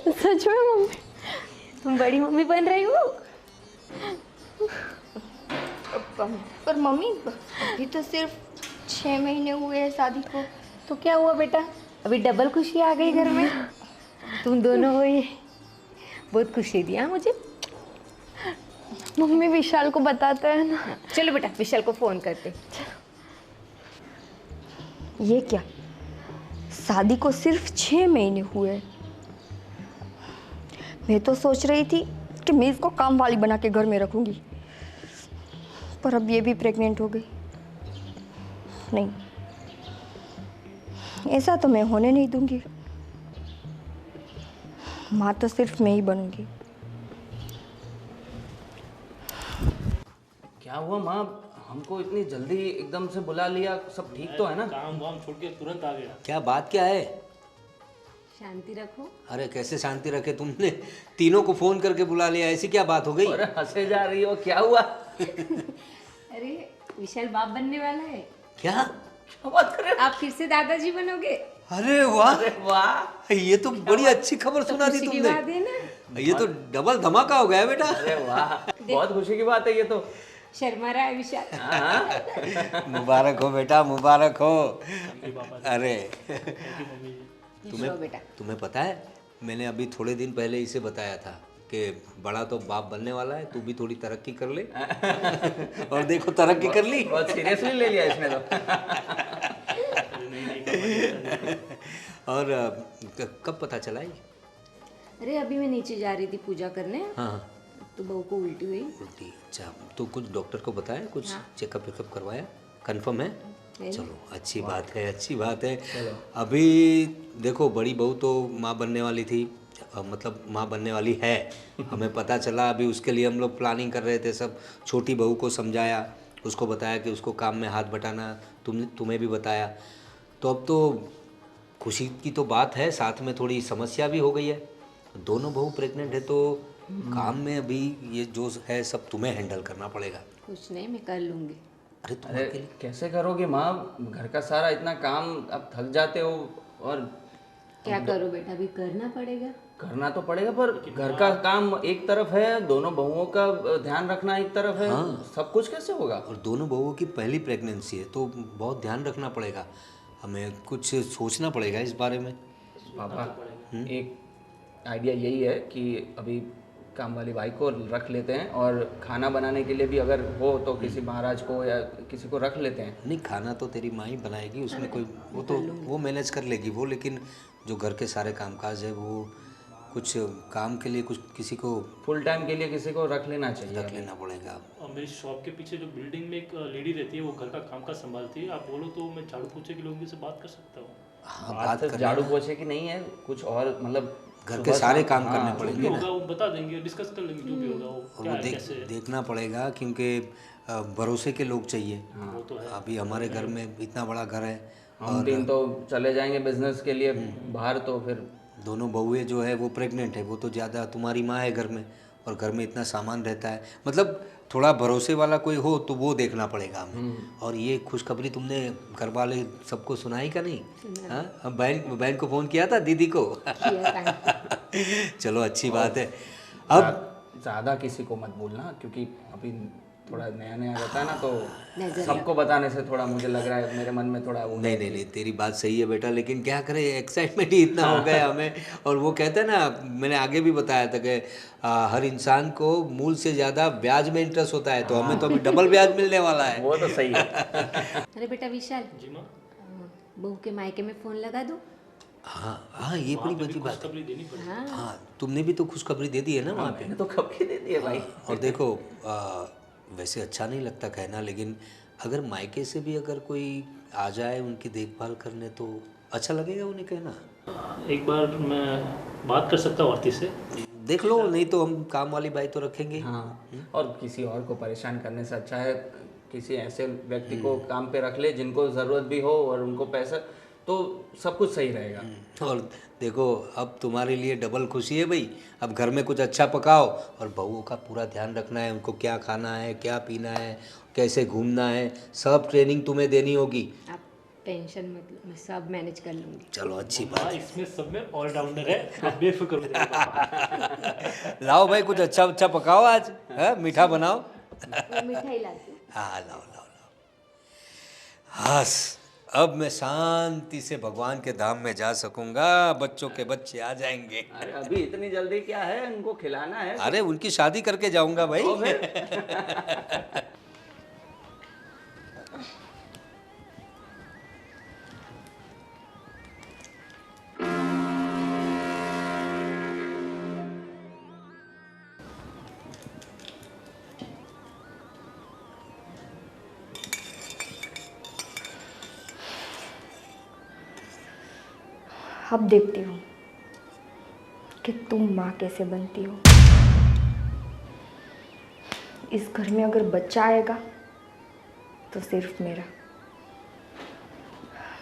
सच में मम्मी। तुम बड़ी मम्मी बन रही हो। पर मम्मी अभी तो सिर्फ 6 महीने हुए हैं शादी को। तो क्या हुआ बेटा, अभी डबल खुशी आ गई घर में। तुम दोनों हो, ये बहुत खुशी दी मुझे। मम्मी विशाल को बताते हैं ना। चलो बेटा विशाल को फोन करते। ये क्या, शादी को सिर्फ 6 महीने हुए। मैं तो सोच रही थी कि मैं इसको काम वाली बना के घर में रखूंगी, पर अब ये भी प्रेग्नेंट हो गई। नहीं, ऐसा तो मैं होने नहीं दूंगी। माँ तो सिर्फ मैं ही बनूंगी। क्या हुआ माँ, हमको इतनी जल्दी एकदम से बुला लिया, सब ठीक तो है ना? काम वाम छोड़ के तुरंत आ गया। क्या बात क्या है? शांति रखो। अरे कैसे शांति रखे, तुमने तीनों को फोन करके बुला लिया, ऐसी क्या बात हो गई? अरे हंसे जा रही हो, क्या हुआ? अरे विशाल बाप बनने वाला है। क्या? क्या बात कर रहे हो? आप फिर से दादाजी बनोगे। अरे वाह, अरे वाह, ये तो बड़ी अच्छी खबर सुना दी खुशी की बात तुमने। है ना। ये तो डबल धमाका हो गया बेटा। अरे वाह, बहुत खुशी की बात है ये तो। शर्मा रहा है विशाल। मुबारक हो बेटा, मुबारक हो। अरे बेटा तुम्हें पता है, मैंने अभी थोड़े दिन पहले इसे बताया था कि बड़ा तो बाप बनने वाला है, तू भी थोड़ी तरक्की कर ले। और देखो तरक्की कर ली। बहुत सीरियसली ले लिया इसने तो। और कब पता चला ये? अरे अभी मैं नीचे जा रही थी पूजा करने, हाँ, तो बहू को उल्टी हुई। उल्टी? अच्छा, तो कुछ डॉक्टर को बताया, कुछ चेकअप वेकअप करवाया? कंफर्म है? चलो अच्छी बात है, अच्छी बात है। अभी देखो बड़ी बहू तो माँ बनने वाली थी, मतलब माँ बनने वाली है, हमें पता चला। अभी उसके लिए हम लोग प्लानिंग कर रहे थे सब। छोटी बहू को समझाया, उसको बताया कि उसको काम में हाथ बटाना, तुम्हें भी बताया। तो अब तो खुशी की तो बात है, साथ में थोड़ी समस्या भी हो गई है। दोनों बहू प्रेग्नेंट है तो काम में अभी ये जो है सब तुम्हें हैंडल करना पड़ेगा। कुछ नहीं, मैं कर लूँगी। अरे तुम अरे अकेले? कैसे करोगे माँ, घर का सारा इतना काम, अब थक जाते हो। और क्या करो बेटा, अभी करना पड़ेगा। करना तो पड़ेगा, पर घर का काम एक तरफ है, दोनों बहुओं का ध्यान रखना एक तरफ है। सब कुछ कैसे होगा? और दोनों बहुओं की पहली प्रेगनेंसी है तो बहुत ध्यान रखना पड़ेगा, हमें कुछ सोचना पड़ेगा इस बारे में। पापा एक आइडिया यही है कि अभी काम वाली भाई को रख लेते हैं, और खाना बनाने के लिए भी अगर हो तो किसी महाराज को या किसी को रख लेते हैं। नहीं, खाना तो तेरी माँ ही बनाएगी, उसमें कोई वो तो वो मैनेज कर लेगी वो, लेकिन जो घर के सारे कामकाज है वो कुछ काम के लिए कुछ किसी को फुल टाइम के लिए किसी को रख लेना चाहिए। रख लेना पड़ेगा। और मेरी शॉप के पीछे जो बिल्डिंग में एक लेडी रहती है, वो घर का काम संभालती है। आप बोलो तो मैं झाड़ू पोछे के लोगों से बात कर सकता हूँ। हाँ, बात बात सिर्फ कर झाड़ू पोछे की नहीं है, कुछ और मतलब घर के सारे काम करने जो भी पड़ेंगे ना। होगा वो बता देंगे, डिस्कस कर लेंगे जो भी होगा वो और क्या वो है, कैसे है। देखना पड़ेगा क्योंकि भरोसे के लोग चाहिए। वो तो है। अभी हमारे घर में इतना बड़ा घर है, हम तीन तो चले जाएंगे बिजनेस के लिए बाहर, तो फिर दोनों बहुएं जो है वो प्रेग्नेंट है, वो तो ज़्यादा, तुम्हारी माँ है घर में, और घर में इतना सामान रहता है, मतलब थोड़ा भरोसे वाला कोई हो तो वो देखना पड़ेगा हमें। और ये खुशखबरी तुमने घर वाले सबको सुनाई का नहीं? हाँ, बहन को फ़ोन किया था, दीदी को? चलो अच्छी बात है। अब ज़्यादा किसी को मत बोलना, क्योंकि अभी थोड़ा नया नया रहता है ना, तो सबको बताने से थोड़ा मुझे लग रहा है मेरे मन में थोड़ा वो। नहीं, तेरी बात सही है बेटा, लेकिन क्या करें, एक्साइटमेंट ही इतना हो गया हमें। और वो कहते हैं ना, मैंने आगे भी बताया था कि हर इंसान को मूल से ज़्यादा ब्याज में इंटरेस्ट होता है, तो हमें तो अभी डबल ब्याज मिलने वाला है। वो तो सही है। अरे बेटा विशाल, जी माँ, बहू के मायके में फ़ोन लगा दूँ? हाँ, ये बड़ी बड़ी बात है। खुशखबरी देनी पड़ेगी। हाँ, तुमने भी तो खुशखबरी दे दी है ना वहाँ पे। मैंने तो कब की दे दी है भाई। और देखो वैसे अच्छा नहीं लगता कहना, लेकिन अगर मायके से भी अगर कोई आ जाए उनकी देखभाल करने तो अच्छा लगेगा उन्हें कहना। एक बार मैं बात कर सकता हूँ आरती से? देख लो, नहीं तो हम काम वाली बाई तो रखेंगे। हाँ, और किसी और को परेशान करने से अच्छा है किसी ऐसे व्यक्ति को काम पे रख ले जिनको ज़रूरत भी हो और उनको पैसा, तो सब कुछ सही रहेगा। और देखो, अब तुम्हारे लिए डबल खुशी है भाई। अब घर में कुछ अच्छा पकाओ और बहू का पूरा ध्यान रखना है, उनको क्या खाना है, क्या पीना है, कैसे घूमना है, सब ट्रेनिंग तुम्हें देनी होगी। आप टेंशन मत लो, मैं सब मैनेज कर लूँगी। चलो अच्छी बात हाँ, इसमें सब में ऑलराउंडर है, आप बेफिक्र हो जाइए पापा। है। लाओ भाई, कुछ अच्छा अच्छा पकाओ आज, है मीठा बनाओ। मिठाई लाती हूँ। हाँ, लाओ लाओ लाओ। हस, अब मैं शांति से भगवान के धाम में जा सकूंगा, बच्चों के बच्चे आ जाएंगे। अरे अभी इतनी जल्दी क्या है, उनको खिलाना है। अरे उनकी शादी करके जाऊंगा भाई। तो फिर अब देखती हूँ कि तुम माँ कैसे बनती हो। इस घर में अगर बच्चा आएगा तो सिर्फ मेरा।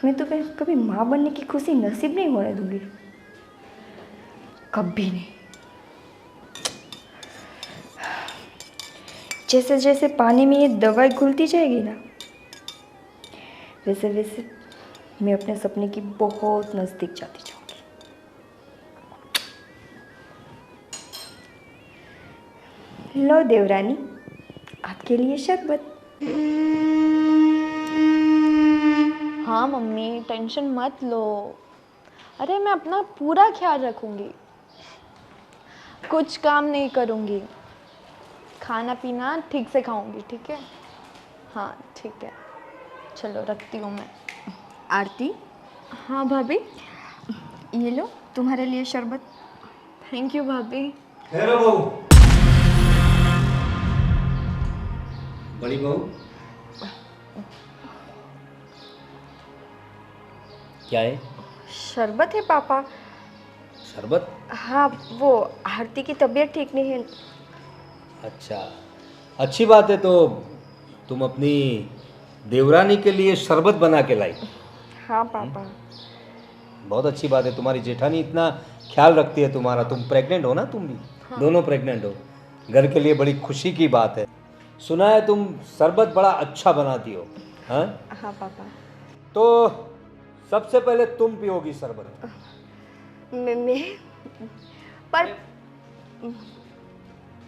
मैं तो कभी माँ बनने की खुशी नसीब नहीं होने दूंगी, कभी नहीं। जैसे जैसे पानी में ये दवाई घुलती जाएगी ना, वैसे वैसे मैं अपने सपने की बहुत नज़दीक जाती जाऊंगी। लो देवरानी, आपके लिए शरबत। हाँ मम्मी, टेंशन मत लो। अरे मैं अपना पूरा ख्याल रखूँगी, कुछ काम नहीं करूँगी, खाना पीना ठीक से खाऊँगी, ठीक है? हाँ ठीक है, चलो रखती हूँ मैं। आरती, हाँ भाभी। ये लो तुम्हारे लिए शरबत। थैंक यू भाभी। ठहरो बहू। बड़ी बहू, क्या है? शरबत है पापा। शरबत? हाँ, वो आरती की तबीयत ठीक नहीं है। अच्छा, अच्छी बात है। तो तुम अपनी देवरानी के लिए शरबत बना के लाई? हाँ पापा। बहुत अच्छी बात है, तुम्हारी जेठानी इतना ख्याल रखती है तुम्हारा। तुम प्रेग्नेंट हो ना, तुम भी? हाँ। दोनों प्रेग्नेंट हो, घर के लिए बड़ी खुशी की बात है। सुना है तुम शरबत बड़ा अच्छा बनाती हो। हाँ हाँ पापा। तो सबसे पहले तुम पियोगी शरबत। मैं पर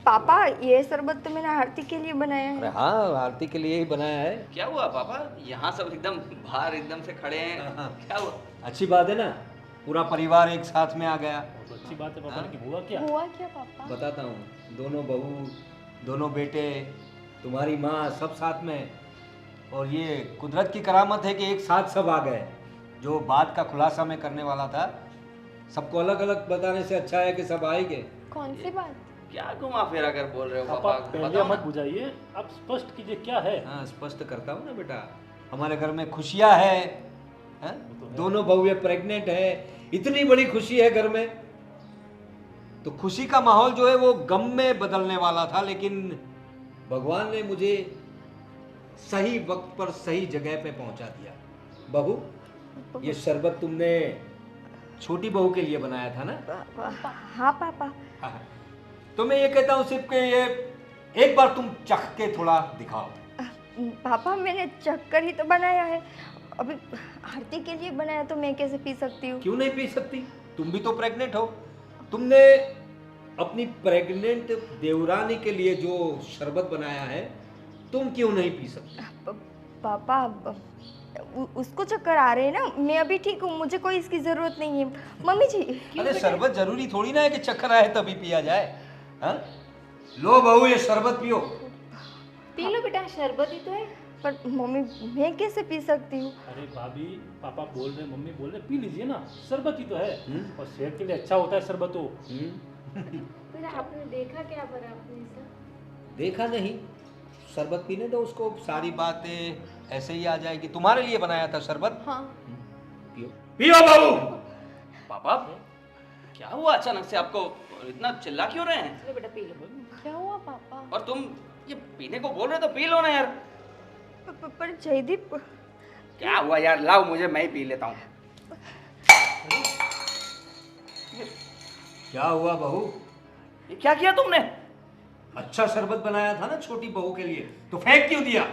पापा, ये शरबत तो मैंने आरती के लिए बनाया अरे है। हाँ, आरती के लिए ही बनाया है। क्या हुआ पापा, यहाँ सब एकदम बाहर एकदम से खड़े हैं, क्या हुआ? अच्छी बात है ना, पूरा परिवार एक साथ में आ गया। बहुत अच्छी बात है पापा की। हुआ क्या? हुआ क्या पापा? बताता हूँ, दोनों बहू, दोनों बेटे, तुम्हारी माँ, सब साथ में। और ये कुदरत की करामत है कि एक साथ सब आ गए। जो बात का खुलासा मैं करने वाला था, सबको अलग अलग बताने से अच्छा है कि सब आ ही गए। कौन सी बात? क्या घुमा फिरा कर बोल रहे हो पापा पापा, पहले बताओ मत ना। बुझाइए, आप स्पष्ट कीजिए क्या है। हाँ, स्पष्ट करता हूँ ना बेटा। हमारे घर में खुशियाँ है, दोनों बहुएं प्रेग्नेंट है, इतनी बड़ी खुशी है घर में। तो खुशी का माहौल जो है वो गम में बदलने वाला था, लेकिन भगवान ने मुझे सही वक्त पर सही जगह पे पहुंचा दिया। बहू, ये शरबत तुमने छोटी बहू के लिए बनाया था ना? हाँ पापा। हाँ। तो मैं ये कहता हूँ सिर्फ कि ये एक बार तुम चख के थोड़ा दिखाओ। पापा, मैंने चक्कर ही तो बनाया है। अभी आरती के लिए बनाया तो मैं कैसे पी सकती हूँ? क्यों नहीं पी सकती? तुम भी तो प्रेग्नेंट हो। तुमने अपनी प्रेग्नेंट देवरानी के लिए जो शरबत बनाया है, तुम क्यों नहीं पी सकती? पापा, उसको चक्कर आ रहे हैं ना, मैं अभी ठीक हूँ, मुझे कोई इसकी जरूरत नहीं है। मम्मी जी। अरे शरबत जरूरी थोड़ी ना है कि चक्कर आए तभी पिया जाए। हाँ? लो बहू, ये शरबत पियो। पी लो बेटा, शरबत ही तो है। पर मम्मी, मैं कैसे पी सकती हूँ? अरे भाभी, पापा बोल रहे, मम्मी बोल रहे, पी लीजिए ना, शरबत ही तो है। और सेहत के लिए अच्छा होता है शरबत तो। फिर आपने देखा क्या पर आपने सब? देखा नहीं, शरबत पीने दो उसको, सारी बातें ऐसे ही आ जाएगी। तुम्हारे लिए बनाया था शरबत। हाँ। पियो पियो बहू। पापा क्या हुआ अचानक से आपको? इतना चिल्ला क्यों रहे हैं? क्या हुआ पापा? और तुम ये पीने को बोल रहे हो तो पी लो ना यार। पर जयदीप, क्या हुआ यार? लाओ मुझे, मैं ही पी लेता हूँ। क्या हुआ बहू? ये क्या किया तुमने? अच्छा शरबत बनाया था ना छोटी बहू के लिए, तो फेंक क्यों दिया?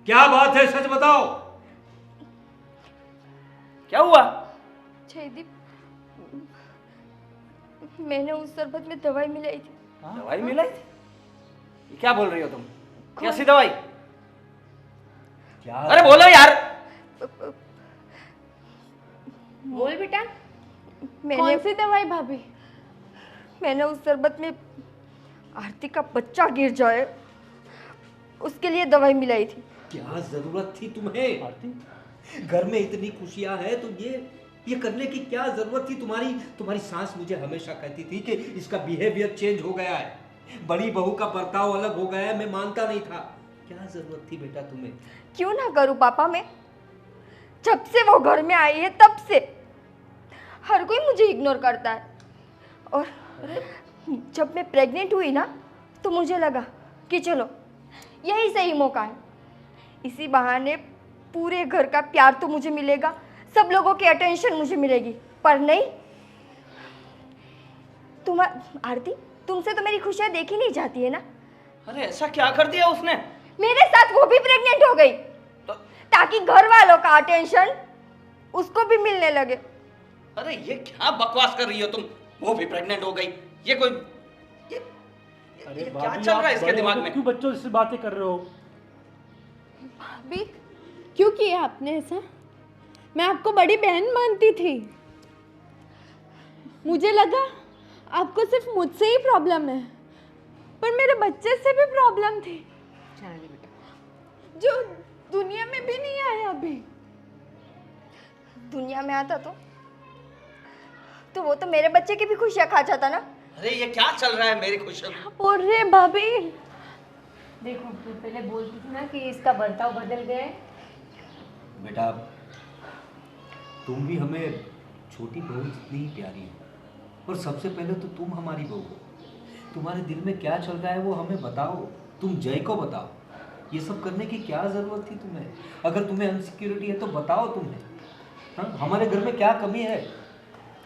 क्या बात है, सच बताओ। क्या हुआ? जयदीप, मैंने उस शरबत में दवाई मिलाई थी। दवाई मिलाई थी? ये क्या बोल रही हो तुम? कैसी दवाई? क्या? अरे बोलो यार। बोल बेटा। मैंने कौन सी दवाई भाभी? मैंने उस शरबत में आरती का बच्चा गिर जाए उसके लिए दवाई मिलाई थी। क्या जरूरत थी तुम्हें? घर में इतनी खुशियां हैं तो ये करने की क्या जरूरत थी? तुम्हारी सास मुझे हमेशा कहती थी कि इसका बिहेवियर चेंज हो गया है, बड़ी बहू का बर्ताव अलग हो गया है। मैं मानता नहीं था। क्या जरूरत थी बेटा तुम्हें? क्यों ना करूं पापा मैं? जब से वो घर में आई है तब से हर कोई मुझे इग्नोर करता है। और जब मैं प्रेग्नेंट हुई ना तो मुझे लगा कि चलो यही सही मौका है, इसी बहाने पूरे घर का प्यार तो मुझे मिलेगा, सब लोगों की अटेंशन मुझे मिलेगी। पर नहीं, आरती, तुमसे तो मेरी खुशियां देखी नहीं जाती है ना। अरे ऐसा क्या कर दिया उसने? मेरे साथ वो भी प्रेग्नेंट हो गई ताकि घर वालों का अटेंशन उसको भी मिलने लगे। अरे ये क्या बकवास कर रही हो तुम? वो भी प्रेग्नेंट हो गई? ये कोई ये क्या भाभी, चल रहा है आप इसके बड़े दिमाग हो, में? क्यों बच्चों से बातें कर रहे हो? भाभी क्यों किया आपने ऐसा? मैं आपको बड़ी बहन मानती थी। मुझे लगा आपको सिर्फ मुझसे ही प्रॉब्लम है, पर मेरे बच्चे से भी प्रॉब्लम थी जो दुनिया में भी नहीं आया अभी। दुनिया में आता तो वो तो मेरे बच्चे की भी खुशियां खा जाता ना। अरे ये क्या चल रहा है मेरी खुशियों में? और रे भाभी, देखो तू पहले बोलती थी ना कि इसका बर्ताव बदल गया है। बेटा तुम भी हमें छोटी बहू जितनी ही प्यारी हो, और सबसे पहले तो तुम हमारी बहू हो। तुम्हारे दिल में क्या चल रहा है वो हमें बताओ, तुम जय को बताओ। ये सब करने की क्या ज़रूरत थी तुम्हें? अगर तुम्हें अनसिक्योरिटी है तो बताओ तुम्हें। हाँ, हमारे घर में क्या कमी है?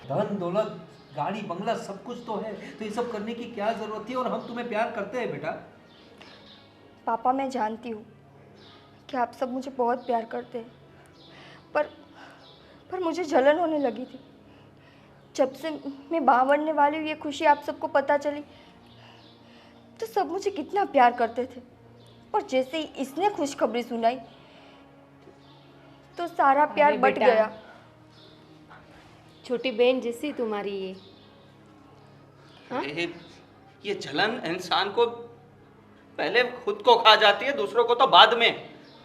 धन दौलत गाड़ी बंगला सब कुछ तो है, तो ये सब करने की क्या ज़रूरत थी? और हम तुम्हें प्यार करते हैं बेटा। पापा मैं जानती हूँ कि आप सब मुझे बहुत प्यार करते हैं, पर मुझे जलन होने लगी थी जब से मैं मां बनने वाली हूँ। ये खुशी आप सबको पता चली तो सब मुझे कितना प्यार करते थे, और जैसे ही इसने खुशखबरी सुनाई तो सारा प्यार अरे बट बेटा, गया। छोटी बहन जैसी तुम्हारी ये। अरे ये जलन इंसान को पहले खुद को खा जाती है, दूसरों को तो बाद में।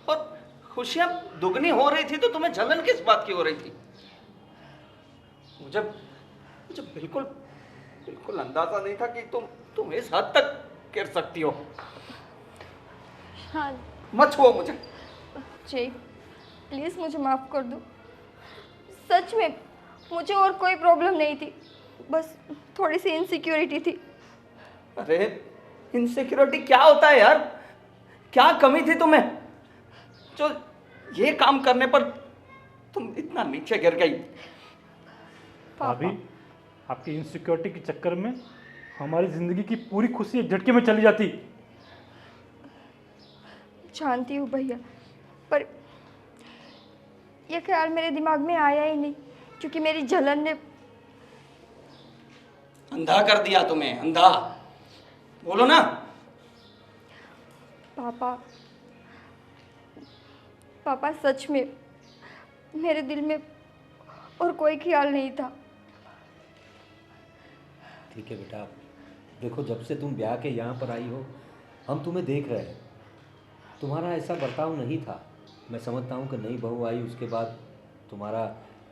और खुशियां दुगनी हो रही थी तो तुम्हें जलन किस बात की हो रही थी? मुझे बिल्कुल बिल्कुल अंदाजा नहीं था कि तुम इस हद तक गिर सकती हो। हाँ मत छुओ मुझे। जय प्लीज़ मुझे माफ़ कर दो। सच में मुझे और कोई प्रॉब्लम नहीं थी, बस थोड़ी सी इनसिक्योरिटी थी। अरे इनसिक्योरिटी क्या होता है यार? क्या कमी थी तुम्हें जो ये काम करने पर तुम इतना नीचे गिर गई? भाभी, आपकी इनसिक्योरिटी के चक्कर में हमारी जिंदगी की पूरी खुशी एक झटके में चली जाती। जानती हूँ भैया, पर यह ख्याल मेरे दिमाग में आया ही नहीं क्योंकि मेरी जलन ने अंधा कर दिया तुम्हें, अंधा। बोलो ना। पापा सच में मेरे दिल में और कोई ख्याल नहीं था। ठीक है बेटा, देखो जब से तुम ब्याह के यहाँ पर आई हो हम तुम्हें देख रहे हैं। तुम्हारा ऐसा बर्ताव नहीं था। मैं समझता हूँ कि नई बहू आई उसके बाद तुम्हारा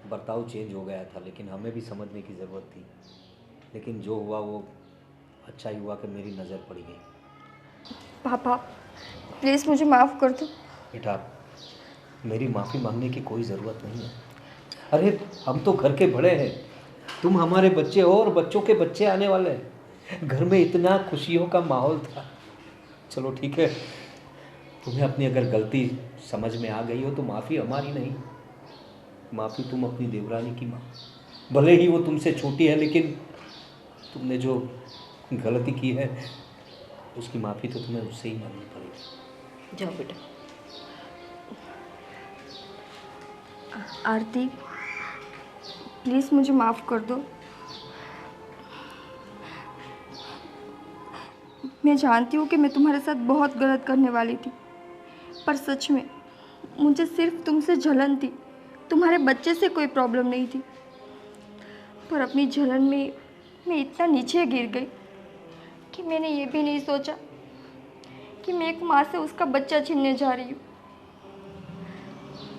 बर्ताव चेंज हो गया था, लेकिन हमें भी समझने की ज़रूरत थी। लेकिन जो हुआ वो अच्छा ही हुआ कि मेरी नज़र पड़ी गई। पापा प्लीज़ मुझे माफ़ कर दो। बेटा मेरी माफ़ी मांगने की कोई ज़रूरत नहीं है। अरे हम तो घर के बड़े हैं, तुम हमारे बच्चे हो और बच्चों के बच्चे आने वाले हैं। घर में इतना खुशियों का माहौल था। चलो ठीक है, तुम्हें अपनी अगर गलती समझ में आ गई हो तो माफ़ी हमारी नहीं, माफ़ी तुम अपनी देवरानी की माँ। भले ही वो तुमसे छोटी है, लेकिन तुमने जो गलती की है उसकी माफ़ी तो तुम्हें उससे ही मांगनी पड़ेगी। जाओ बेटा। आरती, प्लीज़ मुझे माफ़ कर दो। मैं जानती हूँ कि मैं तुम्हारे साथ बहुत गलत करने वाली थी, पर सच में मुझे सिर्फ तुमसे जलन थी, तुम्हारे बच्चे से कोई प्रॉब्लम नहीं थी। पर अपनी जलन में मैं इतना नीचे गिर गई कि मैंने ये भी नहीं सोचा कि मैं एक माँ से उसका बच्चा छीनने जा रही हूँ।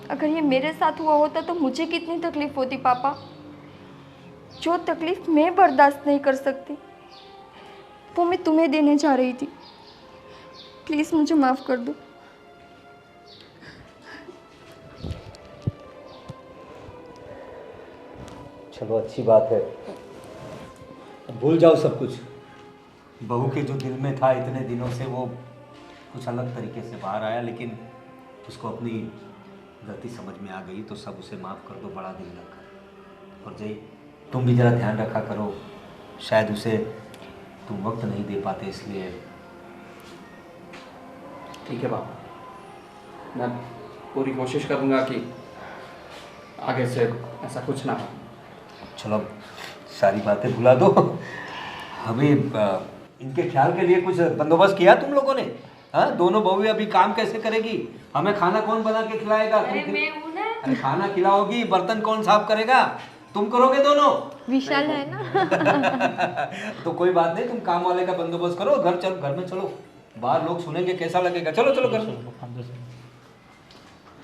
अगर ये मेरे साथ हुआ होता तो मुझे कितनी तकलीफ़ होती पापा। जो तकलीफ़ मैं बर्दाश्त नहीं कर सकती वो मैं तुम्हें देने जा रही थी। प्लीज़ मुझे माफ़ कर दो। चलो अच्छी बात है, अब भूल जाओ सब कुछ। बहू के जो दिल में था इतने दिनों से वो कुछ अलग तरीके से बाहर आया, लेकिन उसको अपनी गलती समझ में आ गई तो सब उसे माफ़ कर दो, बड़ा दिल रखा। और जय, तुम भी ज़रा ध्यान रखा करो, शायद उसे तुम वक्त नहीं दे पाते इसलिए। ठीक है पापा, मैं पूरी कोशिश करूँगा कि आगे से ऐसा कुछ ना हो। चलो अब सारी बातें भुला दो। हमें इनके ख्याल के लिए कुछ बंदोबस्त किया तुम लोगों ने? हाँ, दोनों बहू अभी काम कैसे करेगी? हमें खाना कौन बना के खिलाएगा? अरे खाना खिलाओगी, बर्तन कौन साफ करेगा? तुम करोगे दोनों? विशाल है ना। तो कोई बात नहीं, तुम काम वाले का बंदोबस्त करो, घर में चलो, बाहर लोग सुनेंगे कैसा लगेगा। चलो चलो घर में।